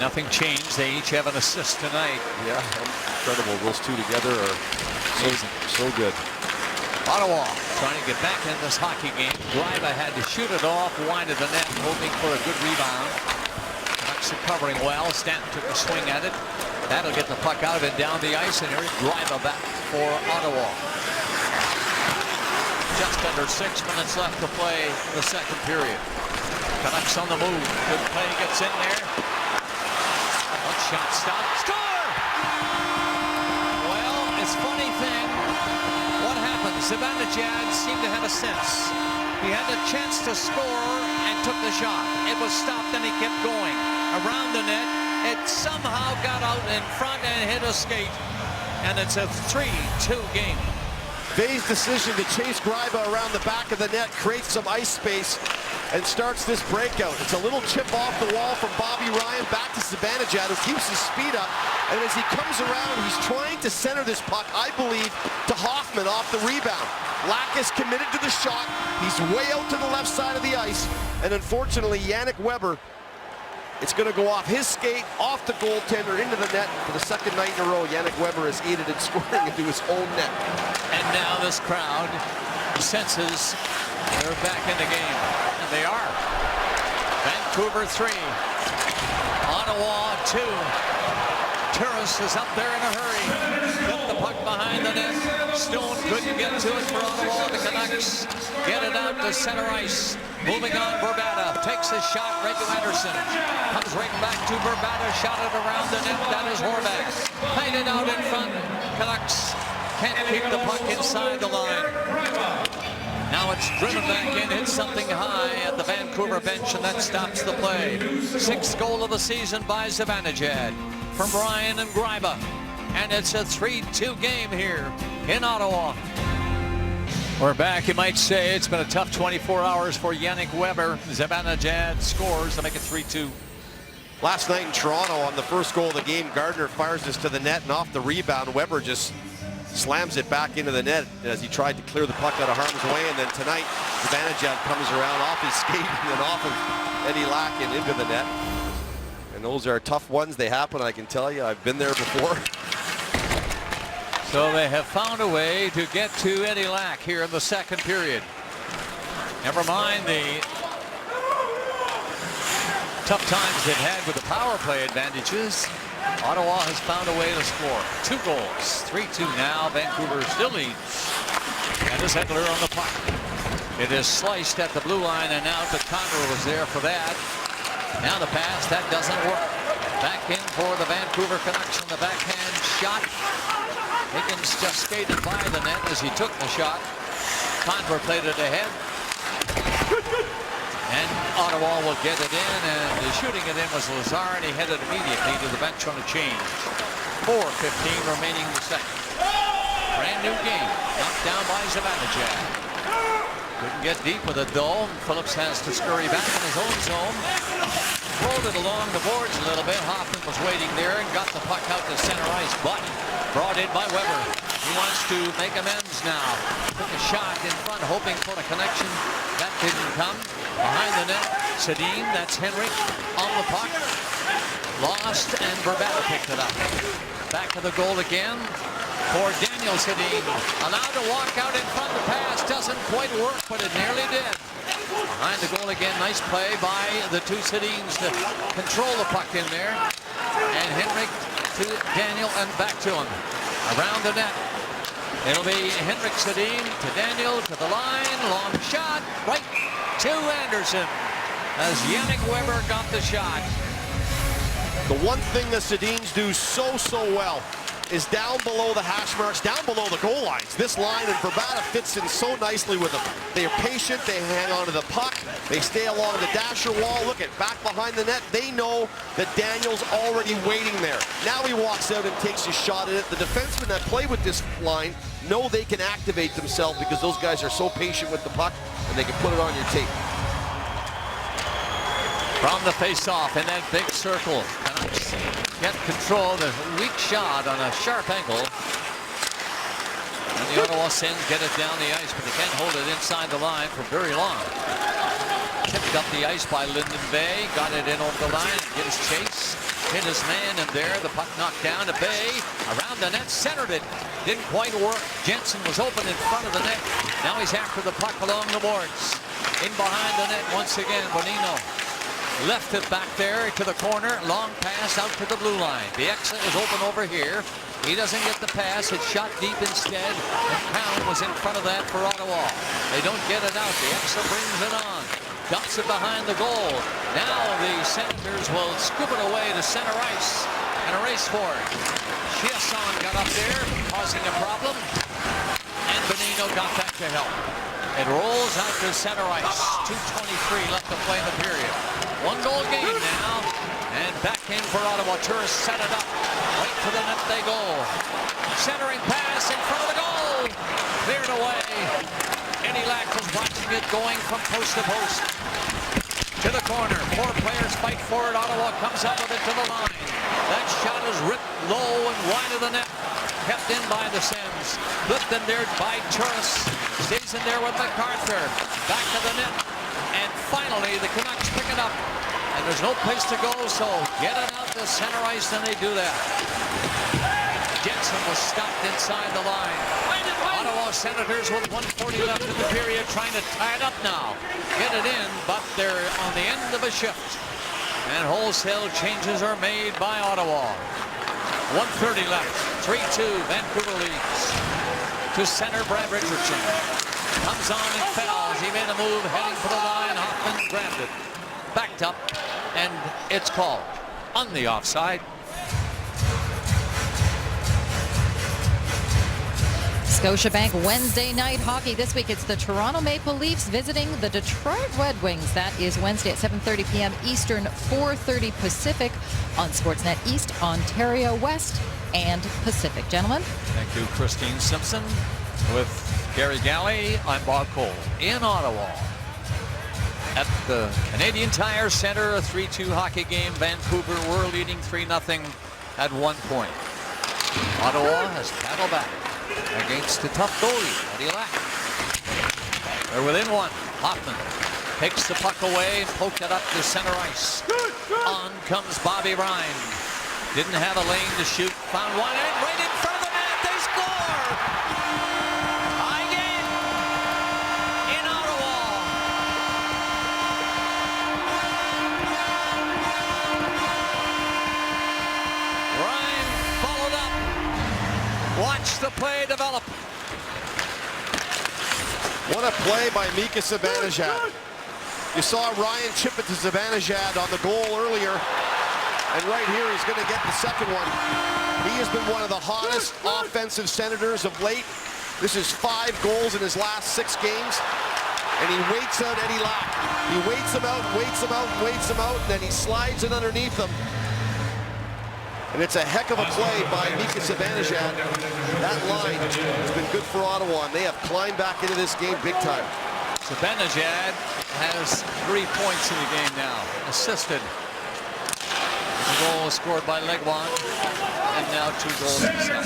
Nothing changed. They each have an assist tonight. Yeah, incredible. Those two together are so good. Ottawa trying to get back in this hockey game. Greiba had to shoot it off wide of the net, hoping for a good rebound. Canucks recovering well. Stanton took a swing at it. That'll get the puck out and down the ice, and Eric Greiba back for Ottawa. Just under 6 minutes left to play the second period. Canucks on the move. Good play gets in there. One shot stop. Score! Well, it's a funny thing. What happens? Zibanejad seemed to have a sense. He had a chance to score and took the shot. It was stopped and he kept going. Around the net, it somehow got out in front and hit a skate. And it's a 3-2 game. Bay's decision to chase Greiba around the back of the net creates some ice space and starts this breakout. It's a little chip off the wall from Bobby Ryan back to Zibanejad, who keeps his speed up. And as he comes around, he's trying to center this puck, I believe, to Hoffman off the rebound. Lack is committed to the shot. He's way out to the left side of the ice. And unfortunately, Yannick Weber, it's going to go off his skate, off the goaltender, into the net. For the second night in a row, Yannick Weber has aided in scoring into his own net. And now this crowd senses they're back in the game. And they are. Vancouver 3. Ottawa 2. Turris is up there in a hurry. Put the puck behind the net. Stone couldn't get to it for Ottawa. The Canucks get it out to center ice. Moving on, Vrbata takes his shot right to Anderson. Comes right back to Vrbata. Shot it around the net. That is Horvath. Played it out in front. Canucks can't keep the puck inside the line. Now it's driven back in, hits something high at the Vancouver bench, and that stops the play. 6th goal of the season by Zibanejad from Ryan and Greiba. And it's a 3-2 game here in Ottawa. We're back, you might say. It's been a tough 24 hours for Yannick Weber. Zibanejad scores to make it 3-2. Last night in Toronto, on the first goal of the game, Gardner fires this to the net, and off the rebound, Weber just slams it back into the net as he tried to clear the puck out of harm's way. And then tonight, Zibanejad comes around off his skate and then off of Eddie Lack and into the net. And those are tough ones. They happen, I can tell you. I've been there before. So they have found a way to get to Eddie Lack here in the second period. Never mind the tough times they've had with the power play advantages. Ottawa has found a way to score. 2 goals, 3-2 now. Vancouver still leads. And this Edler on the puck. It is sliced at the blue line, and now the Condor was there for that. Now the pass, that doesn't work. Back in for the Vancouver Canucks on the backhand shot. Higgins just skated by the net as he took the shot. Condor played it ahead. And Ottawa will get it in, and shooting it in was Lazard. He headed immediately to the bench on a change. 4:15 remaining in the second. Brand new game. Knocked down by Zibanejad. Couldn't get deep with it though. Phillips has to scurry back in his own zone. Rolled it along the boards a little bit. Hoffman was waiting there and got the puck out to center ice, but brought in by Weber. He wants to make amends now. Took a shot in front, hoping for a connection. That didn't come. Behind the net, Sedin, that's Henrik on the puck. Lost, and Verbata picked it up. Back to the goal again for Daniel Sedin. Allowed to walk out in front. The pass doesn't quite work, but it nearly did. Behind the goal again, nice play by the two Sedins to control the puck in there. And Henrik to Daniel and back to him. Around the net. It'll be Henrik Sedin to Daniel, to the line. Long shot, right to Anderson. As Yannick Weber got the shot. The one thing the Sedins do so well is down below the hash marks, down below the goal lines. This line, and Verbata fits in so nicely with them. They are patient, they hang on to the puck, they stay along the dasher wall. Look at back behind the net. They know that Daniel's already waiting there. Now he walks out and takes a shot at it. The defensemen that play with this line know they can activate themselves because those guys are so patient with the puck and they can put it on your tape. From the face-off in that big circle. Get control. The weak shot on a sharp angle. And the Ottawa Sens get it down the ice, but they can't hold it inside the line for very long. Tipped up the ice by Lyndon Bay. Got it in over the line. Gives chase. Hit his man, and there the puck knocked down to Bay. Around the net, centered it. Didn't quite work. Jensen was open in front of the net. Now he's after the puck along the boards. In behind the net once again, Bonino. Left it back there to the corner. Long pass out to the blue line. The exit was open over here. He doesn't get the pass. It's shot deep instead. And Crown was in front of that for Ottawa. They don't get it out. The exit brings it on. Dumps it behind the goal. Now the Senators will scoop it away to center ice and a race for it. Chiasson got up there, causing a problem. And Bonino got back to help. It rolls out to center ice. 2:23 left to play in the period. One goal game now. And back in for Ottawa. Turris set it up. Right to the net they go. Centering pass in front of the goal. Cleared away. Eddie Lack was watching it going from post to post. To the corner. 4 players fight for it. Ottawa comes up with it to the line. That shot is ripped low and wide of the net. Kept in by the Sens. Flipped in there by Turris. Stays in there with MacArthur. Back to the net. And finally, the Canucks pick it up. And there's no place to go, so get it out to center ice, and they do that. Jensen was stopped inside the line. Ottawa Senators with 1:40 left in the period, trying to tie it up now. Get it in, but they're on the end of a shift. And wholesale changes are made by Ottawa. 1:30 left. 3-2. Vancouver leads. To center, Brad Richardson. Comes on and fouls. He made a move heading for the line. Hoffman grabbed it. Backed up. And it's called on the offside. Scotiabank Wednesday night hockey. This week it's the Toronto Maple Leafs visiting the Detroit Red Wings. That is Wednesday at 7:30 p.m. Eastern, 4:30 Pacific on Sportsnet East, Ontario West, and Pacific. Gentlemen. Thank you, Christine Simpson. With Gary Galley, I'm Bob Cole. In Ottawa, at the Canadian Tire Center, a 3-2 hockey game. Vancouver were leading 3-0 at one point. Ottawa has paddled back against the tough goalie, Eddie Lack. They're within one. Hoffman takes the puck away and poked it up to center ice. On comes Bobby Ryan. Didn't have a lane to shoot. Found one and right in front of the net. They score! Again in Ottawa. Ryan followed up. Watch the play develop. What a play by Mika Zibanejad. You saw Ryan chip it to Zibanejad on the goal earlier. And right here, he's going to get the second one. He has been one of the hottest offensive Senators of late. This is 5 goals in his last 6 games. and he waits out Eddie Lack. He waits him out, and then he slides it underneath him. And it's a heck of a play by Mika Zibanejad. That line has been good for Ottawa, and they have climbed back into this game big time. Zibanejad has 3 points in the game now, assisted. The goal was scored by Legwand, and now 2 goals himself.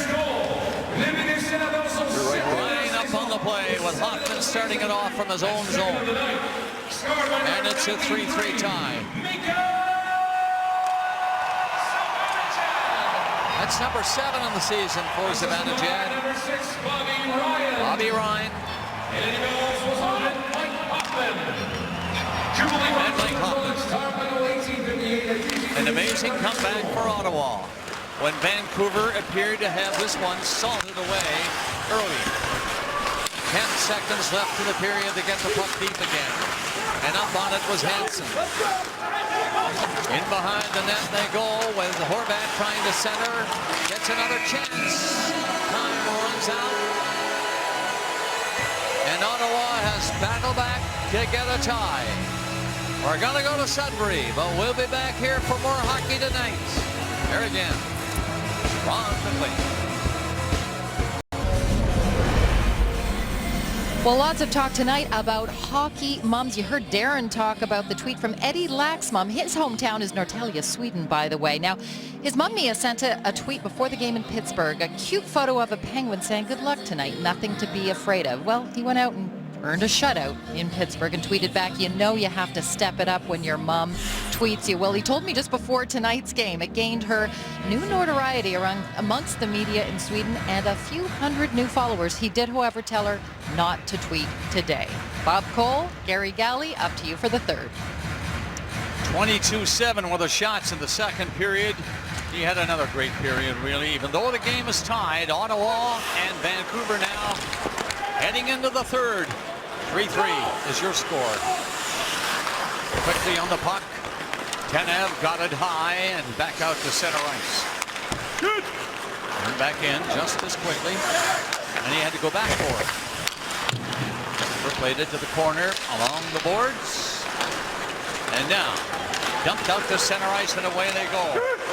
Ryan up on the play with Hoffman starting it off from his own zone. And it's a 3-3 tie. That's number 7 on the season for Zibanejad. Bobby Ryan. And Mike Hoffman. An amazing comeback for Ottawa when Vancouver appeared to have this one salted away early. 10 seconds left in the period to get the puck deep again. And up on it was Hansen. In behind the net they go with Horvat trying to center. Gets another chance. Time runs out. And Ottawa has battled back to get a tie. We're going to go to Sudbury, but we'll be back here for more hockey tonight. There again, Ron McLean. Well, lots of talk tonight about hockey moms. You heard Darren talk about the tweet from Eddie Lack's mom. His hometown is Norrtälje, Sweden, by the way. Now, his mom, Mia, sent a tweet before the game in Pittsburgh, a cute photo of a penguin saying, "Good luck tonight, nothing to be afraid of." Well, he went out and earned a shutout in Pittsburgh and tweeted back, "You know you have to step it up when your mom tweets you." Well, he told me just before tonight's game it gained her new notoriety amongst the media in Sweden and a few hundred new followers. He did, however, tell her not to tweet today. Bob Cole, Gary Galley, up to you for the third. 22-7 with the shots in the second period. He had another great period, really. Even though the game is tied, Ottawa and Vancouver now heading into the third. 3-3 is your score. Quickly on the puck. Tanev got it high and back out to center ice. And back in just as quickly. And he had to go back for it. Played it to the corner along the boards. And now dumped out to center ice and away they go.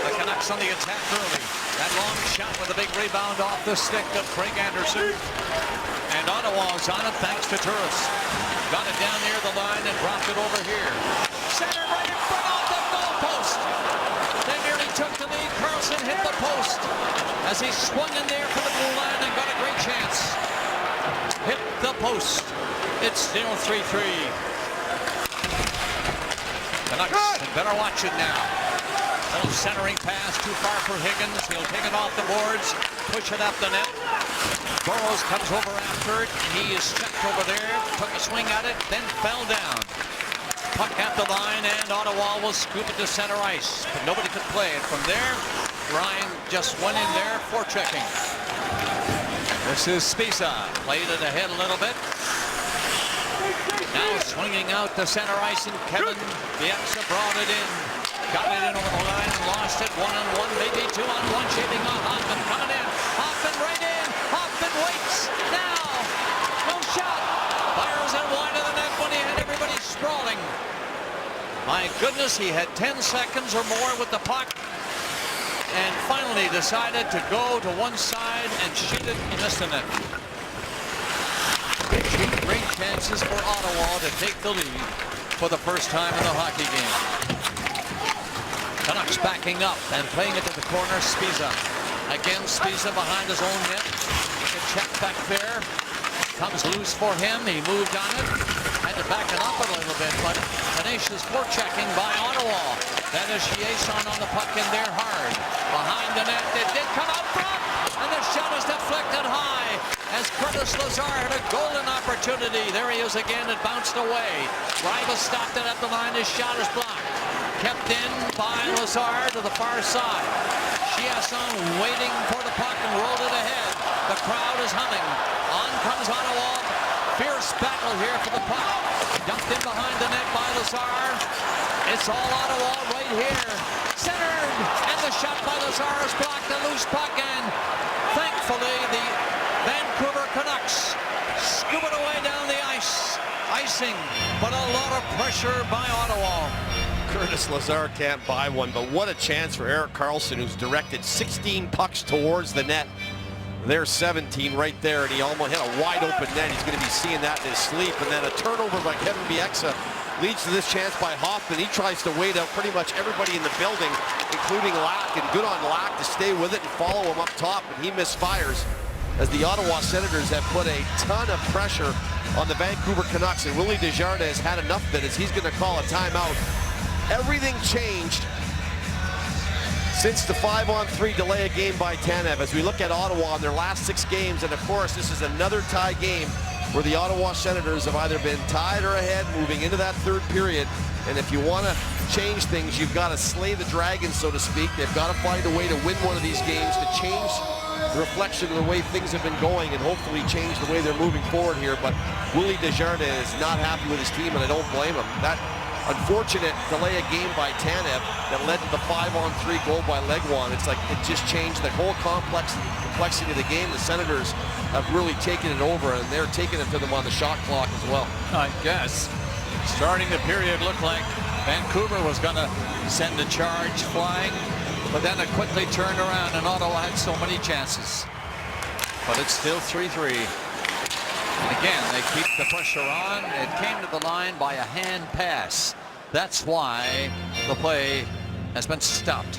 The Canucks on the attack early. That long shot with a big rebound off the stick of Craig Anderson. And Ottawa's on it thanks to Turris. Got it down near the line and dropped it over here. Center right in front off the goal post. They nearly took the lead. Carlson hit the post as he swung in there for the blue line and got a great chance. Hit the post. It's still 3-3. Canucks better watch it now. Little centering pass too far for Higgins. He'll take it off the boards, push it up the net. Burrows comes over after it. He is checked over there, took a swing at it, then fell down. Puck at the line, and Ottawa will scoop it to center ice. But nobody could play it. From there, Ryan just went in there for checking. This is Spisa. Played it ahead a little bit. Now swinging out to center ice, and Kevin Bieksa brought it in. Got it in over the line and lost it. 1-on-1, maybe 2-on-1, shaping on Hoffman. Coming in. Hoffman right in. Hoffman waits. Now. No shot. Fires it wide of the net when he had everybody sprawling. My goodness, he had 10 seconds or more with the puck. And finally decided to go to one side and shoot it and miss the net. Two great chances for Ottawa to take the lead for the first time in the hockey game. Canucks backing up and playing it to the corner. Spisa. Again, Spisa behind his own net. He can check back there. Comes loose for him. He moved on it. Had to back it up a little bit, but tenacious forechecking by Ottawa. That is Chiasson on the puck in there hard. Behind the net, it did come out front, and the shot is deflected high as Curtis Lazar had a golden opportunity. There he is again. It bounced away. Riva stopped it at the line. His shot is blocked. Kept in by Lazar to the far side. Chiasson waiting for the puck and rolled it ahead. The crowd is humming. On comes Ottawa. Fierce battle here for the puck. Dumped in behind the net by Lazar. It's all Ottawa right here. Centered. And the shot by Lazar is blocked. A loose puck, and thankfully the Vancouver Canucks scoop it away down the ice. Ice chasing, but a lot of pressure by Ottawa. Curtis Lazar can't buy one, but what a chance for Erik Karlsson, who's directed 16 pucks towards the net. There's 17 right there, and he almost hit a wide open net. He's going to be seeing that in his sleep. And then a turnover by Kevin Bieksa leads to this chance by Hoffman. He tries to wait out pretty much everybody in the building, including Lack, and good on Lack to stay with it and follow him up top, and he misfires as the Ottawa Senators have put a ton of pressure on the Vancouver Canucks, and Willie Desjardins has had enough of it as he's going to call a timeout. Everything changed since the 5-on-3 delay a game by Tanev as we look at Ottawa in their last 6 games, and of course this is another tie game where the Ottawa Senators have either been tied or ahead moving into that third period. And if you want to change things, you've got to slay the dragon, so to speak. They've got to find a way to win one of these games to change the reflection of the way things have been going and hopefully change the way they're moving forward here. But Willie Desjardins is not happy with his team, and I don't blame him. That unfortunate delay a game by Tanev that led to the 5-on-3 goal by Legwand. It's like it just changed the whole complexity of the game. The Senators have really taken it over, and they're taking it to them on the shot clock as well. I guess starting the period looked like Vancouver was going to send a charge flying, but then it quickly turned around, and Ottawa had so many chances. But it's still 3-3. And again, they keep the pressure on. It came to the line by a hand pass. That's why the play has been stopped.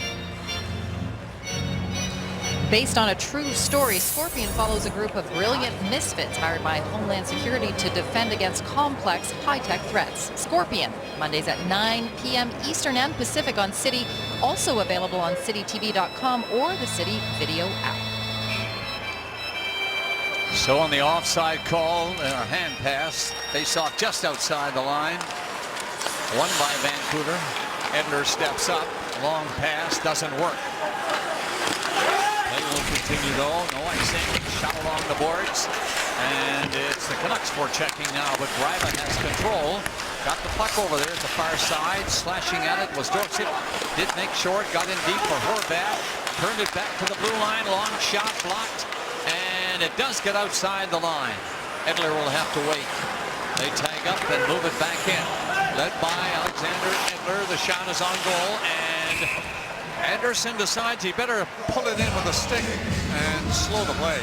Based on a true story, Scorpion follows a group of brilliant misfits hired by Homeland Security to defend against complex, high-tech threats. Scorpion, Mondays at 9 p.m. Eastern and Pacific on City, also available on citytv.com or the City Video app. So on the offside call, a hand pass, face off just outside the line. Won by Vancouver. Edler steps up, long pass, doesn't work. Play will continue though, no icing, shot along the boards. And it's the Canucks forechecking now, but Greiva has control. Got the puck over there at the far side, slashing at it was Dorset. Did make short, got in deep for Horvat. Turned it back to the blue line, long shot blocked. And it does get outside the line. Edler will have to wait. They tag up and move it back in. Led by Alexander Edler. The shot is on goal, and Anderson decides he better pull it in with a stick and slow the play.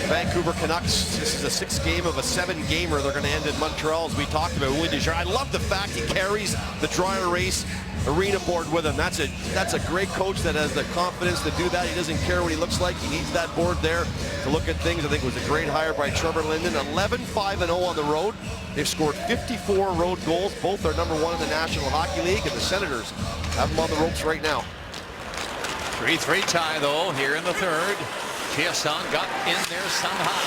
Vancouver Canucks, this is a 6th game of a 7-gamer. They're going to end in Montreal, as we talked about. Willie Desjardins, I love the fact he carries the dry erase arena board with him. That's a great coach that has the confidence to do that. He doesn't care what he looks like. He needs that board there to look at things. I think it was a great hire by Trevor Linden. 11-5-0 on the road. They've scored 54 road goals. Both are number 1 in the National Hockey League, and the Senators have them on the ropes right now. 3-3 tie though here in the third. Chiasson got in there somehow.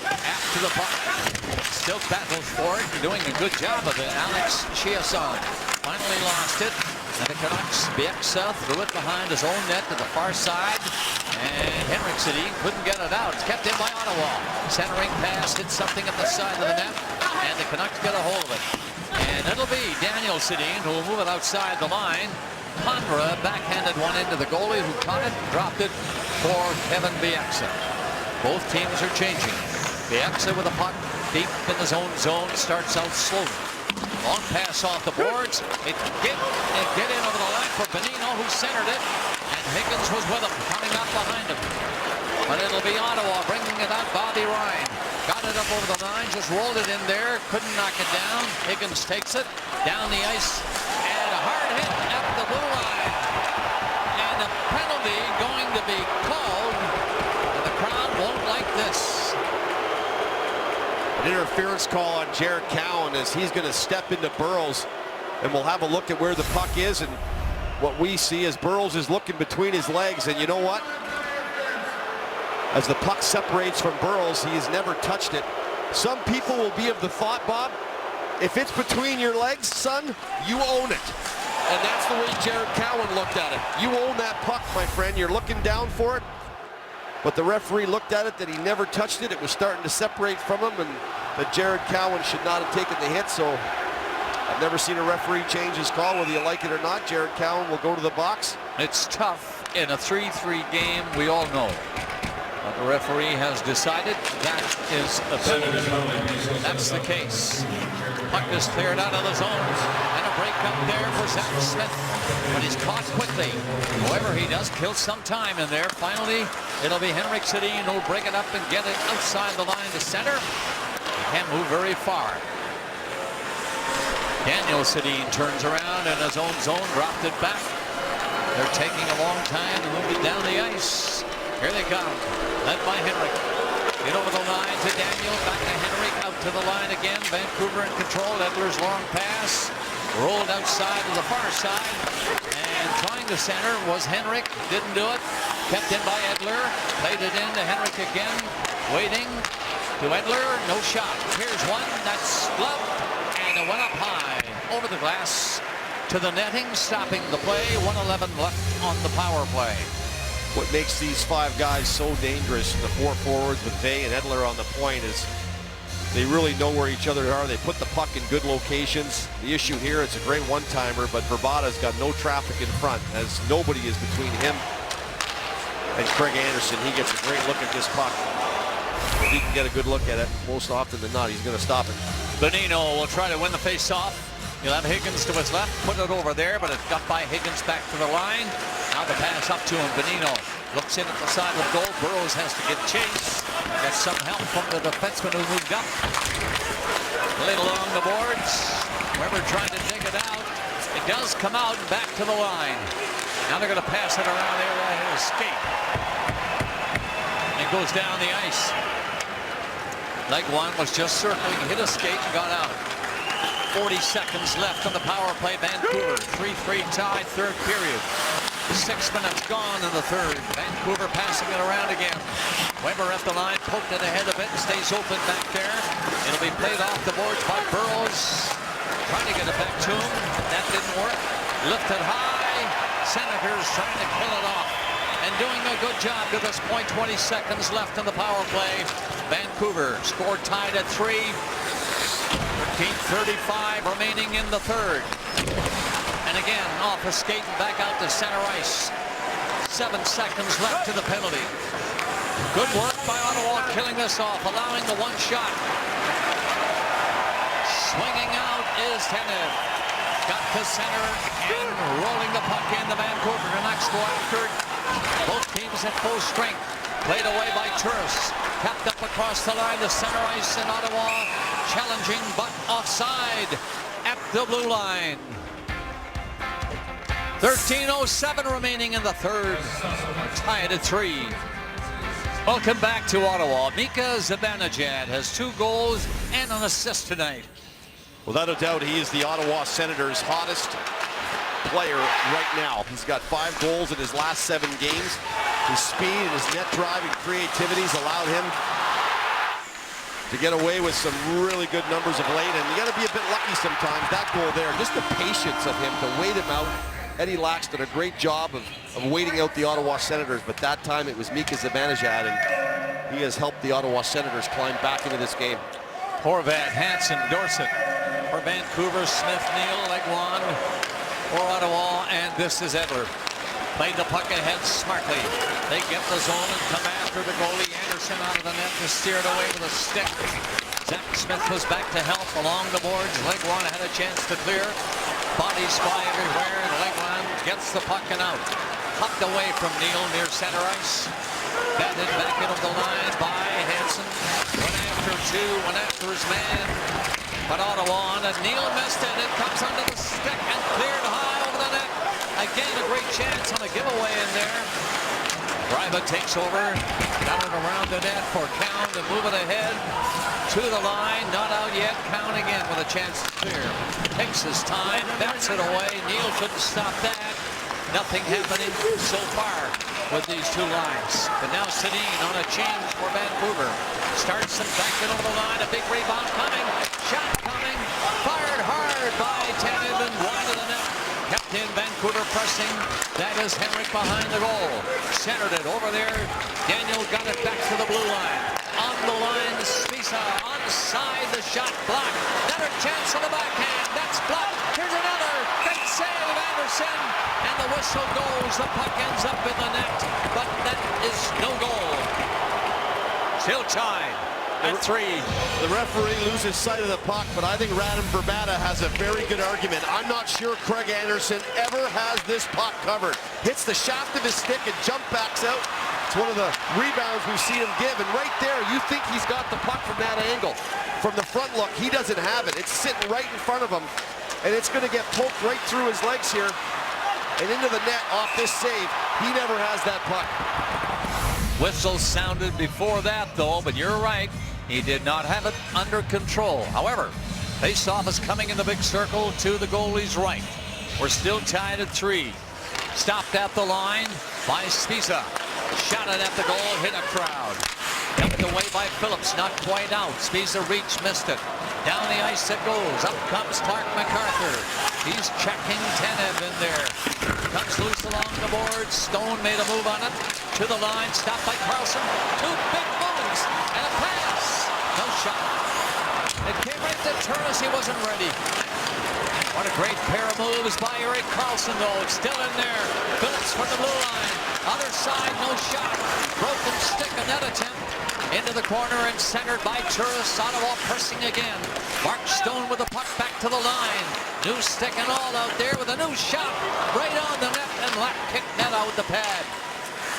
After the puck. Still battles for it. Doing a good job of it. Alex Chiasson finally lost it. And the Canucks, Bieksa threw it behind his own net to the far side. And Henrik Sedin couldn't get it out. It's kept in by Ottawa. Centering pass hit something at the side of the net. And the Canucks get a hold of it. And it'll be Daniel Sedin who will move it outside the line. Pondra backhanded one into the goalie who caught it, dropped it for Kevin Bieksa. Both teams are changing. Bieksa with a puck deep in his own zone, starts out slowly. Long pass off the boards. It get in over the line for Bonino, who centered it, and Higgins was with him, coming up behind him. But it'll be Ottawa bringing it out. Bobby Ryan got it up over the line, just rolled it in there, couldn't knock it down. Higgins takes it down the ice, and a hard hit at the blue line. And a penalty going to be called, and the crowd won't like this. An interference call on Jared Cowan as he's going to step into Burrows, and we'll have a look at where the puck is, and what we see is Burrows is looking between his legs, and you know what? As the puck separates from Burrows, he has never touched it. Some people will be of the thought, Bob, if it's between your legs, son, you own it. And that's the way Jared Cowan looked at it. You own that puck, my friend. You're looking down for it. But the referee looked at it that he never touched it. It was starting to separate from him, and that Jared Cowan should not have taken the hit. So I've never seen a referee change his call, whether you like it or not. Jared Cowan will go to the box. It's tough in a 3-3 game, we all know. But the referee has decided that is a penalty. That's the case. Puck is cleared out of the zone. And a break up there for Zach Smith. But he's caught quickly. However, he does kill some time in there. Finally, it'll be Henrik Sedin who'll break it up and get it outside the line to center. He can't move very far. Daniel Sedin turns around in his own zone, dropped it back. They're taking a long time to move it down the ice. Here they come, led by Henrik. Get over the line to Daniel, back to Henrik, out to the line again. Vancouver in control. Edler's long pass, rolled outside to the far side, and trying to center was Henrik. Didn't do it. Kept in by Edler. Played it in to Henrik again. Waiting to Edler. No shot. Here's one. That's gloved, and it went up high over the glass to the netting, stopping the play. 1:11 left on the power play. What makes these five guys so dangerous, the four forwards with Vey and Edler on the point, is they really know where each other are. They put the puck in good locations. The issue here, it's a great one-timer, but Vrbata's got no traffic in front, as nobody is between him and Craig Anderson. He gets a great look at this puck. If he can get a good look at it, most often than not, he's going to stop it. Bonino will try to win the face-off. He'll have Higgins to his left, put it over there, but it's got by Higgins back to the line. Now the pass up to him. Bonino looks in at the side of goal. Burrows has to give chase. Gets some help from the defenseman who moved up. Played along the boards. Weber trying to dig it out. It does come out and back to the line. Now they're going to pass it around there. He'll escape. It goes down the ice. Legwand was just circling, hit a skate, and got out. 40 seconds left on the power play. Vancouver 3-3 tie, third period. 6 minutes gone in the third. Vancouver passing it around again. Weber at the line, poked it ahead of it, stays open back there. It'll be played off the boards by Burrows. Trying to get it back to him. That didn't work. Lifted high. Senators trying to kill it off. And doing a good job to this point. 20 seconds left in the power play. Vancouver scored tied at 3. 13:35 remaining in the third. And again, off a skate and back out to center ice. 7 seconds left to the penalty. Good work by Ottawa killing this off, allowing the one shot. Swinging out is Tanev. Got to center and rolling the puck in. The Vancouver Canucks go after it. Both teams at full strength. Played away by Turris. Tapped up across the line to center ice in Ottawa. Challenging, but offside at the blue line. 13:07 remaining in the third. Tied at 3. Welcome back to Ottawa. Mika Zibanejad has 2 goals and an assist tonight. Without a doubt, he is the Ottawa Senators' hottest player right now. He's got 5 goals in his last 7 games. His speed and his net drive and creativity has allowed him to get away with some really good numbers of late. And you got to be a bit lucky sometimes. That goal there, just the patience of him to wait him out. Eddie Lax did a great job of waiting out the Ottawa Senators, but that time it was Mika Zibanejad, and he has helped the Ottawa Senators climb back into this game. Horvat, Hansen, Dorset for Vancouver, Smith, Neal, Legwand for Ottawa, and this is Edler. Played the puck ahead smartly. They get the zone and come after the goalie. Anderson out of the net to steer it away with a stick. Zach Smith was back to help along the boards. Legwand had a chance to clear. Bodies fly everywhere, and Legwand gets the puck and out. Hopped away from Neal near center ice. Batted back into the line by Hansen. Went after 2, went after his man. But Ottawa on it. Neal missed it. It comes under the stick and cleared high over the net. Again, a great chance on a giveaway in there. Gryba takes over, down and around the net for Count and move it ahead to the line. Not out yet. Count again with a chance to clear. Takes his time, bats it away. Neal couldn't stop that. Nothing happening so far with these 2 lines. But now Sedin on a change for Vancouver. Starts and back it over the line. A big rebound coming. Shot coming. Fired hard by Tanev and wide of the net. Kept in, Vancouver pressing. That is Henrik behind the goal. Centered it over there. Daniel got it back to the blue line. On the line, Spisa onside, the shot blocked. Another chance on the backhand. That's blocked. Here's another. Great save, Anderson. And the whistle goes. The puck ends up in the net. But that is no goal. Still tied. at 3. The referee loses sight of the puck, but I think Radim Vrbata has a very good argument. I'm not sure Craig Anderson ever has this puck covered. Hits the shaft of his stick and jump backs out. It's one of the rebounds we've seen him give, and right there, you think he's got the puck from that angle. From the front look, he doesn't have it. It's sitting right in front of him, and it's going to get poked right through his legs here and into the net off this save. He never has that puck. Whistle sounded before that, though, but you're right. He did not have it under control. However, face-off is coming in the big circle to the goalie's right. We're still tied at 3. Stopped at the line by Spiza. Shot it at the goal, hit a crowd. Kept away by Phillips, not quite out. Spiza reached, missed it. Down the ice it goes. Up comes Clark MacArthur. He's checking Tanev in there. Comes loose along the boards. Stone made a move on it. To the line, stopped by Carlson. 2 big moves and a pass. No shot. It came right to Turris. He wasn't ready. What a great pair of moves by Erik Karlsson, though. It's still in there. Phillips from the blue line. Other side, no shot. Broken stick, a net attempt. Into the corner and centered by Turris. Ottawa pressing again. Mark Stone with the puck back to the line. New stick and all out there with a new shot. Right on the net and Lack kicked net out the pad.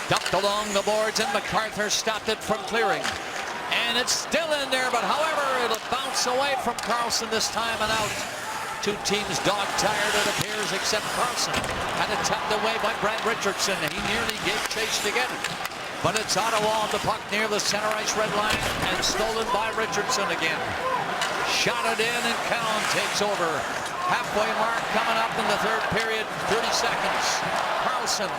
Dumped along the boards and MacArthur stopped it from clearing. And it's still in there, but however, it'll bounce away from Karlsson this time and out. 2 teams dog-tired, it appears, except Karlsson. Had it tapped away by Brad Richardson. He nearly gave chase to get it. But it's Ottawa on the puck near the center ice red line and stolen by Richardson again. Shot it in and Cowan takes over. Halfway mark coming up in the third period, 30 seconds. Karlsson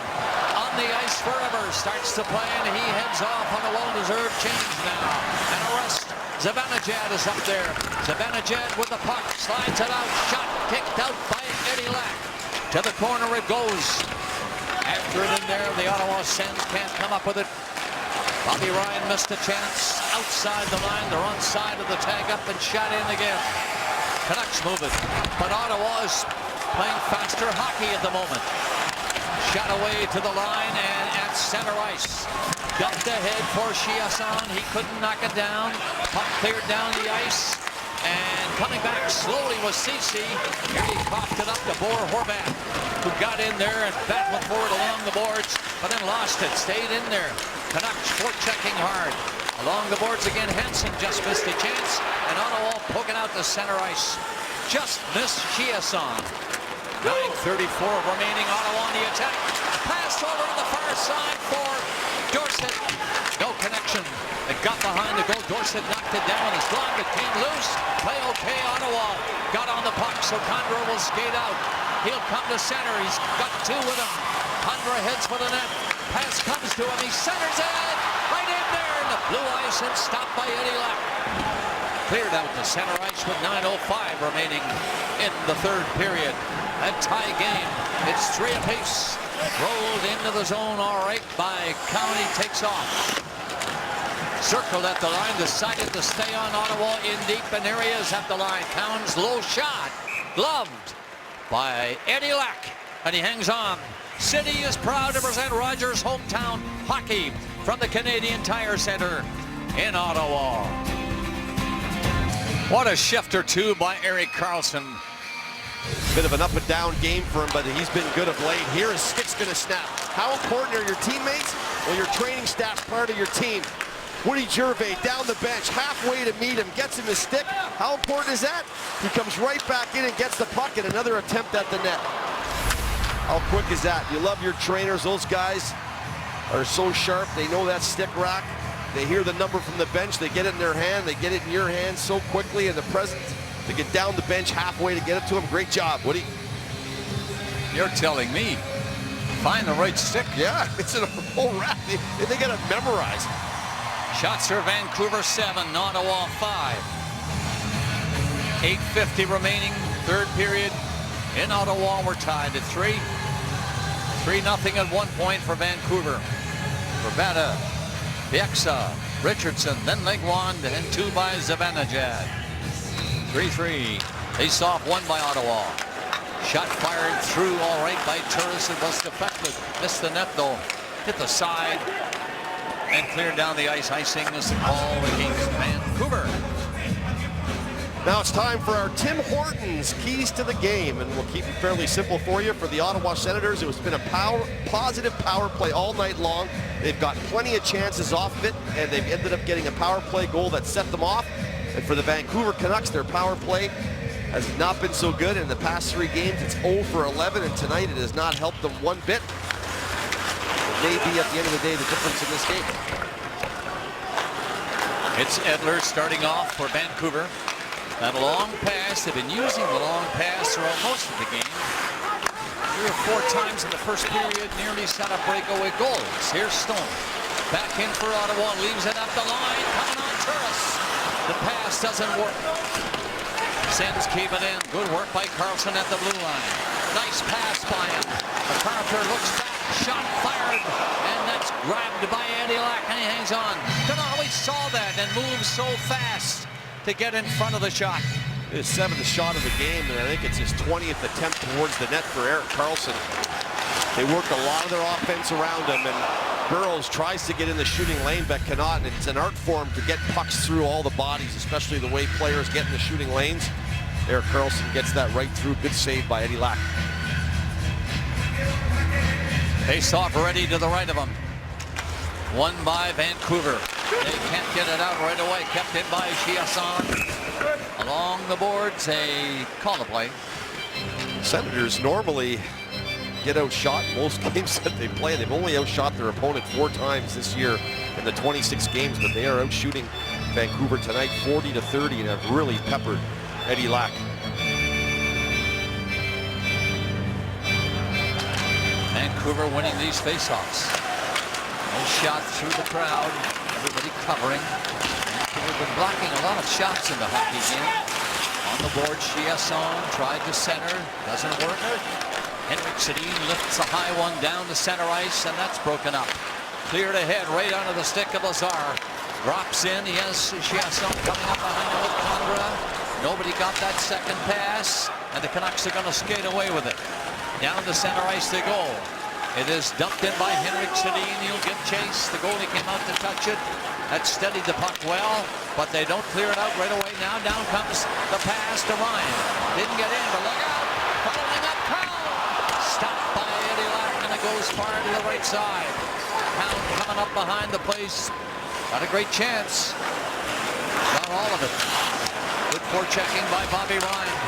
on the ice forever, starts to play and he heads off on a well-deserved change now. And a rest. Zibanejad is up there. Zibanejad with the puck, slides it out, shot kicked out by Eddie Lack. To the corner it goes. After it in there, the Ottawa Sens can't come up with it. Bobby Ryan missed a chance outside the line. They're on side of the tag up and shot in again. Canucks move it, but Ottawa is playing faster hockey at the moment. Shot away to the line and at center ice. Dumped ahead for Chiasson. He couldn't knock it down. Puck cleared down the ice. And coming back slowly was Ceci. Here he coughed it up to Bor Horvat, who got in there and battled forward along the boards, but then lost it. Stayed in there. Canucks forechecking hard. Along the boards again, Hansen just missed a chance. And Ottawa poking out the center ice. Just missed Chiasson. 9:34 remaining. Ottawa on the attack. Pass over to the far side for Dorsett. No connection. It got behind the goal. Dorsett knocked it down. His glove, it came loose. Play okay. Ottawa got on the puck, so Condra will skate out. He'll come to center. He's got 2 with him. Condra heads for the net. Pass comes to him. He centers it. Right in there in the blue ice and stopped by Eddie Lack. Cleared out to center ice with 9:05 remaining in the third period. A tie game. It's 3 apiece. Rolled into the zone all right by County. Takes off. Circled at the line. Decided to stay on Ottawa in deep. And there he is at the line. Cowan's low shot. Gloved by Eddie Lack. And he hangs on. City is proud to present Rogers Hometown Hockey from the Canadian Tire Center in Ottawa. What a shift or two by Erik Karlsson. Bit of an up and down game for him, but he's been good of late. Here his stick's going to snap. How important are your teammates? Well, your training staff's part of your team. Woody Gervais down the bench, halfway to meet him, gets him his stick. How important is that? He comes right back in and gets the puck and another attempt at the net. How quick is that? You love your trainers. Those guys are so sharp. They know that stick rack. They hear the number from the bench. They get it in their hand. They get it in your hand so quickly in the present. To get down the bench halfway to get it to him. Great job, Woody. You're telling me. Find the right stick. Yeah, it's in a whole rack. They got it memorized. Shots are Vancouver 7, Ottawa 5. 8:50 remaining, third period. In Ottawa, we're tied at 3. 3-0 at 1 point for Vancouver. Vrbata, Bieksa, Richardson, then Legwand, and 2 by Zibanejad. 3-3. Face off 1 by Ottawa. Shot fired through all right by Turris. It was deflected. Missed the net though. Hit the side and cleared down the ice. Icing is the call against Vancouver. Now it's time for our Tim Hortons keys to the game, and we'll keep it fairly simple for you. For the Ottawa Senators, it's been a positive power play all night long. They've got plenty of chances off of it, and they've ended up getting a power play goal that set them off. And for the Vancouver Canucks, their power play has not been so good. In the past 3 games, it's 0 for 11, and tonight it has not helped them one bit. It may be, at the end of the day, the difference in this game. It's Edler starting off for Vancouver. That long pass, they've been using the long pass throughout most of the game. 3 or 4 times in the first period, nearly set up breakaway goals. Here's Stone. Back in for Ottawa, leaves it up the line, coming on Turris. The pass doesn't work. Sends keep it in. Good work by Carlson at the blue line. Nice pass by him. MacArthur looks back, shot fired, and that's grabbed by Eddie Lack, and he hangs on. Denali saw that and moves so fast to get in front of the shot. His 7th shot of the game, and I think it's his 20th attempt towards the net for Erik Karlsson. They work a lot of their offense around him, and Burroughs tries to get in the shooting lane but cannot, and it's an art form to get pucks through all the bodies, especially the way players get in the shooting lanes. Erik Karlsson gets that right through. Good save by Eddie Lack. Face off ready to the right of him. Won by Vancouver. They can't get it out right away. Kept in by Chiasson. Along the boards, a call to play. Senators normally get outshot in most games that they play. They've only outshot their opponent 4 times this year in the 26 games, but they are outshooting Vancouver tonight 40-30 and have really peppered Eddie Lack. Vancouver winning these faceoffs. No shot through the crowd. Everybody covering. Vancouver been blocking a lot of shots in the hockey game. On the board, Chiasson tried to center. Doesn't work. Henrik Sedin lifts a high one down to center ice, and that's broken up. Cleared ahead, right onto the stick of Lazar. Drops in. He has Chiasson coming up behind him with Condra. Nobody got that second pass, and the Canucks are going to skate away with it. Down to center ice they go. It is dumped in by Henrik Sedin. He'll give chase. The goalie came out to touch it. That steadied the puck well, but they don't clear it out right away. Now down comes the pass to Ryan. Didn't get in, but look out. Following up, Pound. Stopped by Eddie Lack, and it goes far to the right side. Pound coming up behind the place. Got a great chance. Not all of it. Good forechecking by Bobby Ryan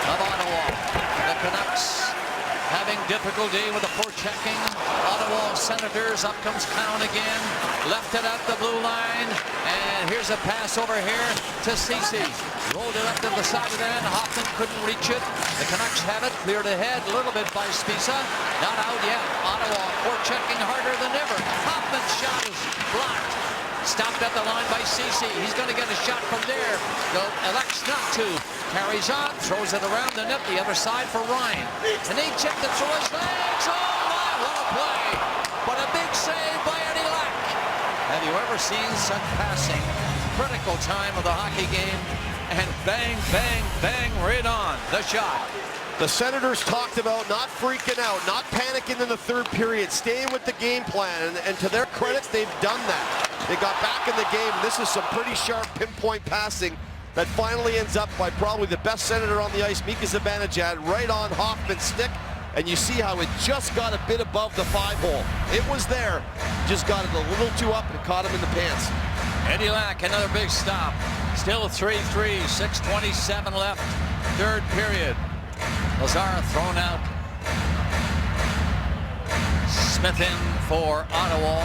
of Ottawa. The Canucks having difficulty with the forechecking. Ottawa Senators, up comes Cowan again. Left it at the blue line. And here's a pass over here to Ceci. Rolled it up to the side of the end. Hoffman couldn't reach it. The Canucks have it. Cleared ahead a little bit by Spisa. Not out yet. Ottawa forechecking harder than ever. Hoffman's shot is blocked. Stopped at the line by Ceci. He's going to get a shot from there. Elects not to. Carries on, throws it around the net, the other side for Ryan. And he checked it through his legs. Oh my, what a play. But a big save by Eddie Lack. Have you ever seen such passing? Critical time of the hockey game. And bang, bang, bang, right on the shot. The Senators talked about not freaking out, not panicking in the 3rd period, staying with the game plan, and to their credit, they've done that. They got back in the game, and this is some pretty sharp pinpoint passing that finally ends up by probably the best Senator on the ice, Mika Zibanejad, right on Hoffman's stick, and you see how it just got a bit above the 5-hole. It was there, just got it a little too up and caught him in the pants. Eddie Lack, another big stop. Still 3-3, 6:27 left, 3rd period. Lazar thrown out. Smith in for Ottawa.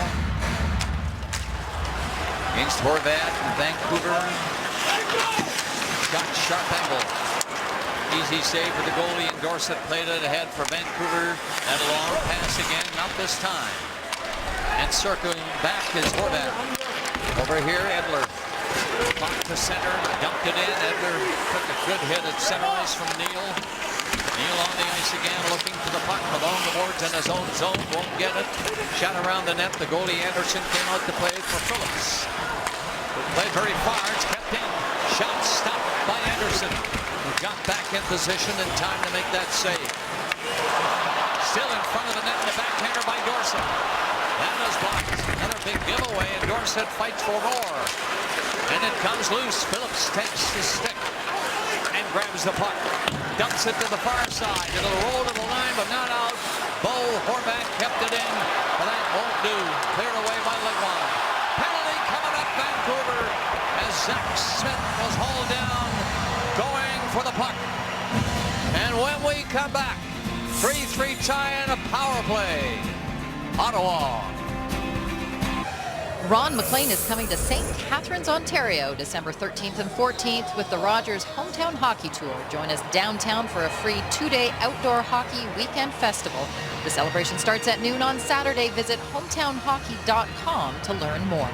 Against Horvat and Vancouver. Shot sharp angle. Easy save for the goalie, and Dorsett played it ahead for Vancouver. And a long pass again, not this time. And circling back is Horvat. Over here, Edler. Puck to center, dumped it in. Edler took a good hit at center ice from Neal. Neal on the ice again, looking for the puck along the boards in his own zone. Won't get it. Shot around the net. The goalie Anderson came out to play it for Phillips. Played very far. It's kept in. Shot stopped by Anderson, who got back in position in time to make that save. Still in front of the net, and the backhander by Dorsett. That is blocked. Another big giveaway, and Dorsett fights for more. And it comes loose. Phillips takes the stick. grabs the puck, dumps it to the far side. It'll roll to the line, but not out. Bo Horvat kept it in, but that won't do. Cleared away by Legwand. Penalty coming up, Vancouver, as Zach Smith was hauled down, going for the puck. And when we come back, 3-3 tie and a power play. Ottawa. Ron MacLean is coming to St. Catharines, Ontario, December 13th and 14th with the Rogers Hometown Hockey Tour. Join us downtown for a free 2-day outdoor hockey weekend festival. The celebration starts at noon on Saturday. Visit hometownhockey.com to learn more.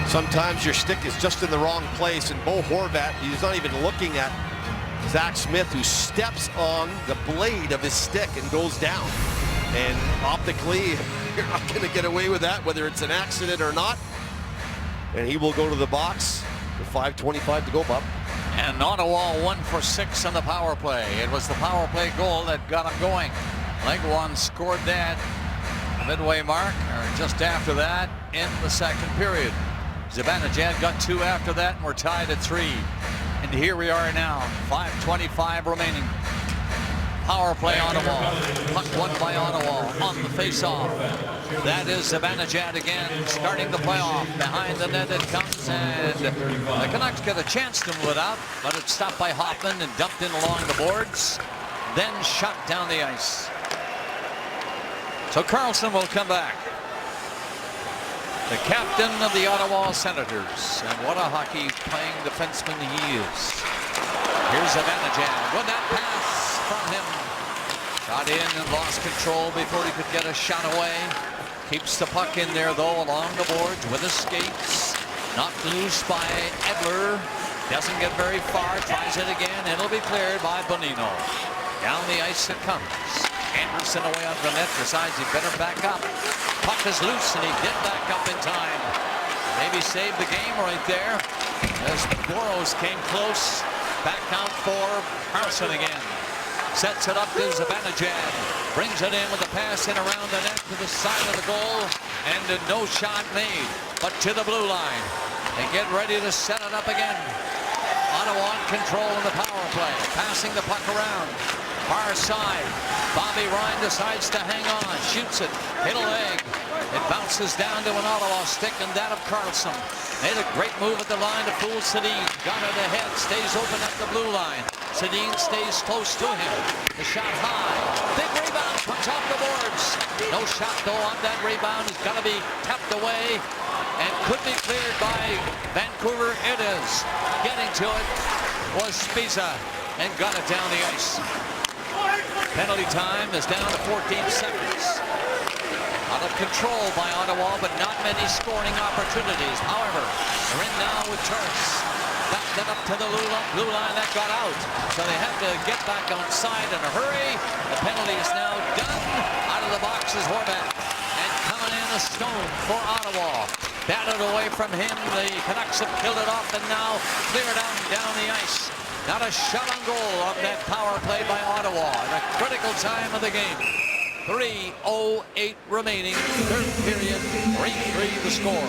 Sometimes your stick is just in the wrong place, and Bo Horvat, he's not even looking at Zach Smith, who steps on the blade of his stick and goes down. And optically, you're not going to get away with that, whether it's an accident or not. And he will go to the box with 5:25 to go, Bob. And Ottawa 1 for 6 on the power play. It was the power play goal that got him going. Legwand scored that midway mark, or just after that, in the second period. Zibanejad got 2 after that, and we're tied at 3. And here we are now, 5:25 remaining. Power play Ottawa. Puck won by Ottawa on the face-off. That is Zibanejad again, starting the playoff. Behind the net it comes, and the Canucks get a chance to move it out, but it's stopped by Hoffman and dumped in along the boards, then shot down the ice. So Karlsson will come back. The captain of the Ottawa Senators, and what a hockey-playing defenseman he is. Here's Zibanejad. Good that pass from him. Got in and lost control before he could get a shot away. Keeps the puck in there, though, along the boards with his skates. Knocked loose by Edler. Doesn't get very far. Tries it again. It'll be cleared by Bonino. Down the ice it comes. Anderson away on the net. Decides he better back up. Puck is loose, and he did back up in time. Maybe saved the game right there, as Boros came close. Back out for Karlsson again. Sets it up to Zibanejad. Brings it in with a pass in around the net to the side of the goal. And no shot made, but to the blue line. They get ready to set it up again. Ottawa in control in the power play. Passing the puck around. Far side. Bobby Ryan decides to hang on. Shoots it. Hit a leg. It bounces down to an Ottawa stick, and that of Karlsson. Made a great move at the line to fool Sedin. Got it ahead. Stays open at the blue line. Sedin stays close to him. The shot high. Big rebound. Comes off the boards. No shot, though, on that rebound. It's got to be tapped away and could be cleared by Vancouver. It is. Getting to it was Spiza and got it down the ice. Penalty time is down to 14 seconds. Out of control by Ottawa, but not many scoring opportunities. However, they're in now with Turris. Backed it up to the blue line. That got out. So they have to get back on side in a hurry. The penalty is now done. Out of the box is Horvat. And coming in a Stone for Ottawa. Batted away from him. The Canucks have killed it off and now cleared out down the ice. Not a shot on goal on that power play by Ottawa at a critical time of the game. 3:08 remaining, third period, 3-3 the score.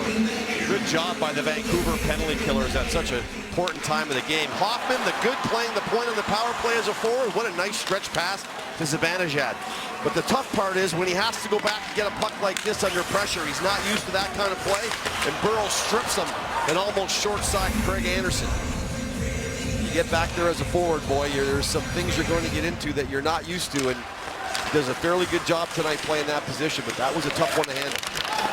Good job by the Vancouver penalty killers at such an important time of the game. Hoffman, the good playing the point on the power play as a forward. What a nice stretch pass to Zibanejad. But the tough part is when he has to go back and get a puck like this under pressure. He's not used to that kind of play, and Burrow strips him and almost short side Craig Anderson. You get back there as a forward, boy, there's some things you're going to get into that you're not used to, and he does a fairly good job tonight playing that position, but that was a tough one to handle.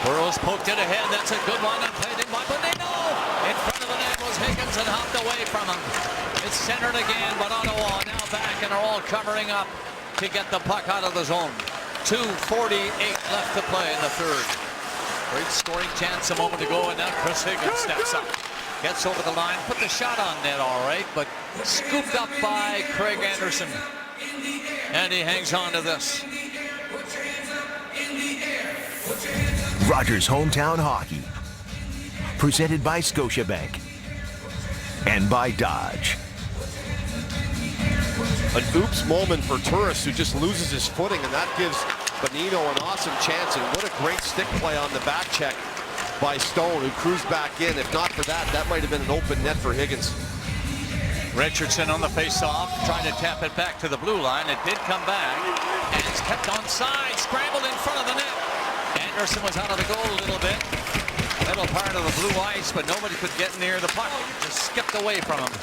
Burrows poked it ahead. That's a good one, and played in by Bonino. In front of the net was Higgins and hopped away from him. It's centered again, but Ottawa now back and are all covering up to get the puck out of the zone. 2:48 left to play in the third. Great scoring chance a moment ago, and now Chris Higgins steps up. Gets over the line, put the shot on net all right, but scooped up by Craig Anderson. And he hangs on to this. Rogers Hometown Hockey. Presented by Scotiabank. And by Dodge. An oops moment for Turris, who just loses his footing, and that gives Bonino an awesome chance. And what a great stick play on the back check by Stone, who cruised back in. If not for that, that might have been an open net for Higgins. Richardson on the face-off, trying to tap it back to the blue line. It did come back, and it's kept onside, scrambled in front of the net. Anderson was out of the goal a little bit. Middle part of the blue ice, but nobody could get near the puck. Just skipped away from him.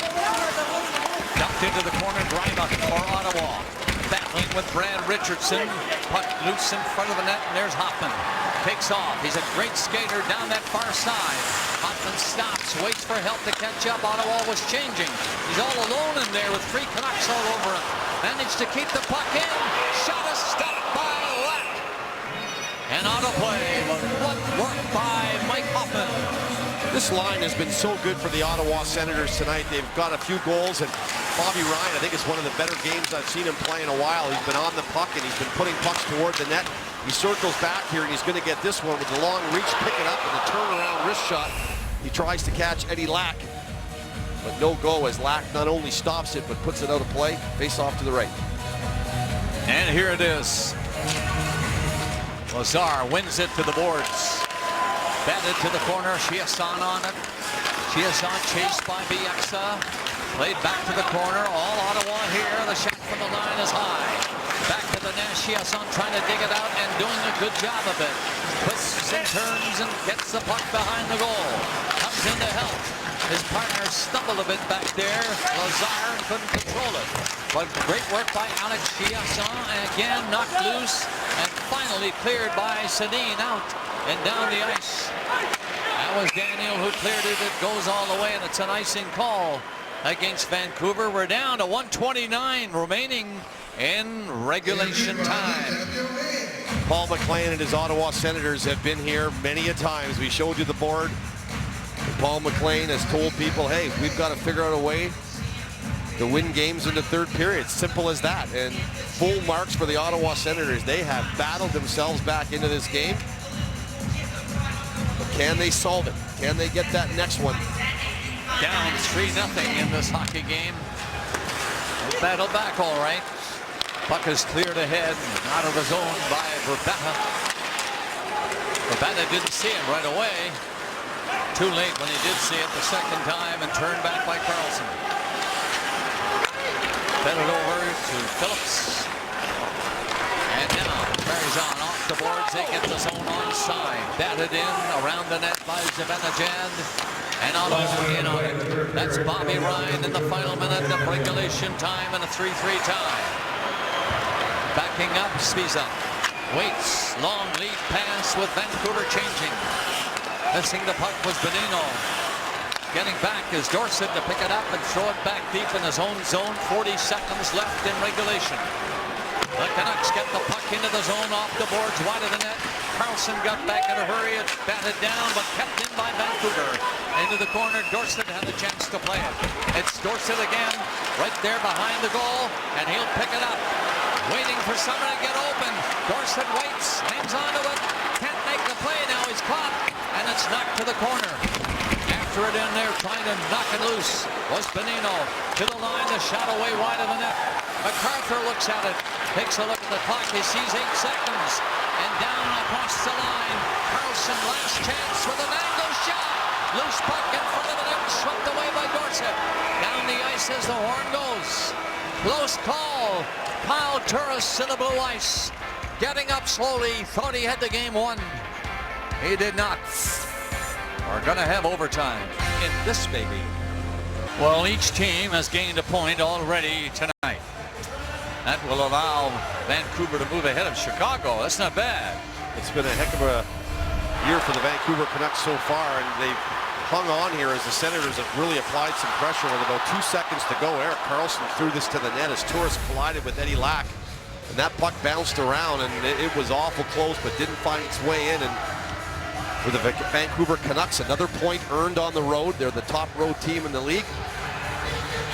Dumped into the corner, Drybuck for Ottawa. Battling with Brad Richardson. Puck loose in front of the net, and there's Hoffman. Takes off. He's a great skater down that far side. Hoffman stops, waits for help to catch up. Ottawa was changing. He's all alone in there with 3 Canucks all over him. Managed to keep the puck in. Shot a stop by Lack. And on a play, but what work by Mike Hoffman. This line has been so good for the Ottawa Senators tonight. They've got a few goals, and Bobby Ryan, I think it's one of the better games I've seen him play in a while. He's been on the puck, and he's been putting pucks toward the net. He circles back here, and he's going to get this one with the long reach, pick it up, and the turnaround wrist shot. He tries to catch Eddie Lack, but no go as Lack not only stops it, but puts it out of play. Face off to the right. And here it is. Lazar wins it to the boards. Batted to the corner, Chiasson on it. Chiasson chased by Bieksa. Played back to the corner, all Ottawa here. The shot from the line is high. Back to the net, Chiasson trying to dig it out and doing a good job of it. Twists and turns and gets the puck behind the goal. Comes in to help. His partner stumbled a bit back there. Lazar couldn't control it. But great work by Alex Chiasson. And again, knocked loose and finally cleared by Sedin out and down the ice. That was Daniel who cleared it. It goes all the way, and it's an icing call against Vancouver. We're down to 1:29 remaining in regulation time. Paul McLean and his Ottawa Senators have been here many a times. We showed you the board. Paul McLean has told people, hey, we've got to figure out a way to win games in the third period. Simple as that. And full marks for the Ottawa Senators. They have battled themselves back into this game. But can they solve it? Can they get that next one? Down 3-0 in this hockey game. Battle back all right. Puck is cleared ahead, out of the zone by Verbata. Verbata didn't see it right away. Too late when he did see it the second time, and turned back by Carlson. Fed it over to Phillips. And now carries on off the boards. They get the zone onside. Batted in around the net by Zibanejad. And Ottawa in on it. That's Bobby Ryan in the final minute of regulation time and a 3-3 tie. Backing up, Spiza. Waits. Long lead pass with Vancouver changing. Missing the puck was Bonino. Getting back is Dorsett to pick it up and throw it back deep in his own zone. 40 seconds left in regulation. The Canucks get the puck into the zone off the boards wide of the net. Carlson got back in a hurry. It batted down but kept in by Vancouver. Into the corner, Dorsett had a chance to play it. It's Dorsett again, right there behind the goal, and he'll pick it up. Waiting for someone to get open. Dorsett waits, hangs onto it, can't make the play now. He's caught, and it's knocked to the corner. After it in there, trying to knock it loose was Bonino. To the line, the shot away wide of the net. MacArthur looks at it, takes a look at the clock. He sees 8 seconds, and down across the line. Carlson, last chance with an angle shot. Loose puck in front of the net, swept away by Dorsett. Down the ice as the horn goes. Close call. Kyle Turris to the blue ice. Getting up slowly, thought he had the game won. He did not. We're going to have overtime in this baby. Well, each team has gained a point already tonight. That will allow Vancouver to move ahead of Chicago. That's not bad. It's been a heck of a year for the Vancouver Canucks so far, and they've hung on here as the Senators have really applied some pressure with about 2 seconds to go. Erik Karlsson threw this to the net as Turris collided with Eddie Lack, and that puck bounced around, and it was awful close but didn't find its way in. And for the Vancouver Canucks, another point earned on the road. They're the top road team in the league.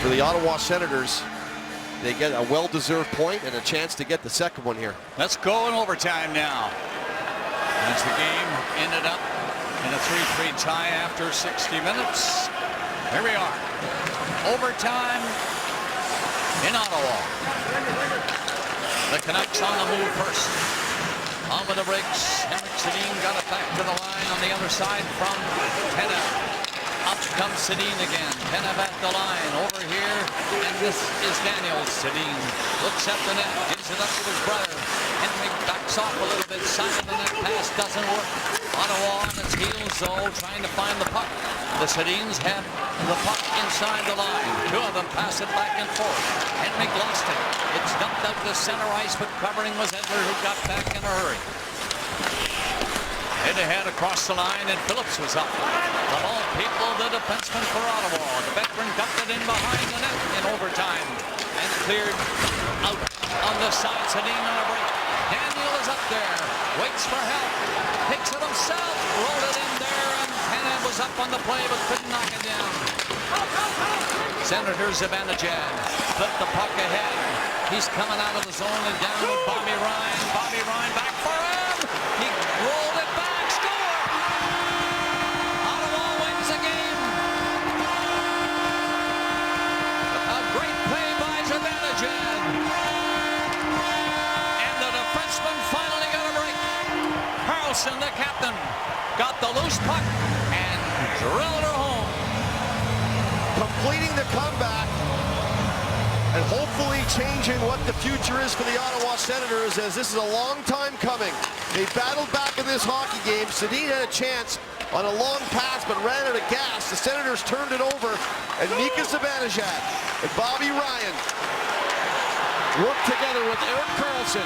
For the Ottawa Senators, they get a well-deserved point and a chance to get the second one here. Let's go in overtime now. As the game ended up in a 3-3 tie after 60 minutes. Here we are. Overtime in Ottawa. The Canucks on the move first. On with the breaks. Henrik Sedin got it back to the line on the other side from Tanev. Up comes Sedin again. Tanev at the line. Over here This is Daniels. Sedin looks at the net, gives it up to his brother. Henrik backs off a little bit. Side of the net pass doesn't work. Ottawa on its heels, though, trying to find the puck. The Sedins have the puck inside the line. Two of them pass it back and forth. Henrik lost it. It's dumped out to center ice, but covering was Edler, who got back in a hurry. Head-to-head across the line, and Phillips was up. Of all people, the defenseman for Ottawa. The veteran dumped it in behind the net in overtime and cleared out on the side. Sedin on a break. Daniel is up there, waits for help, takes it himself, rolled it in there, and Tanev was up on the play but couldn't knock it down. Senator Zibanejad flipped the puck ahead. He's coming out of the zone and down with Bobby Ryan. Bobby Ryan back for him. He rolled it back. Score! Ottawa wins the game. A great play by Zibanejad. And the defenseman finally got a break. Carlson, the captain, got the loose puck and drilled her home. Completing the comeback and hopefully changing what the future is for the Ottawa Senators, as this is a long time coming. They battled back in this hockey game. Sedin had a chance on a long pass but ran out of gas. The Senators turned it over, and Mika Zibanejad and Bobby Ryan worked together with Erik Karlsson,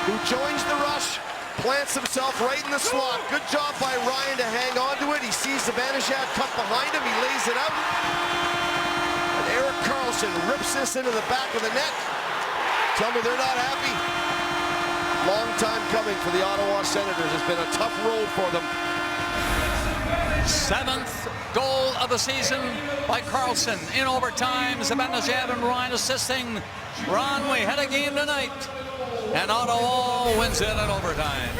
who joins the rush, plants himself right in the slot. Good job by Ryan to hang on to it. He sees Zibanejad cut behind him. He lays it out. Erik Karlsson rips this into the back of the net. Tell me they're not happy. Long time coming for the Ottawa Senators. It's been a tough road for them. 7th goal of the season by Karlsson in overtime. Zibanejad and Ryan assisting. Ron, we had a game tonight, and Ottawa wins it in overtime.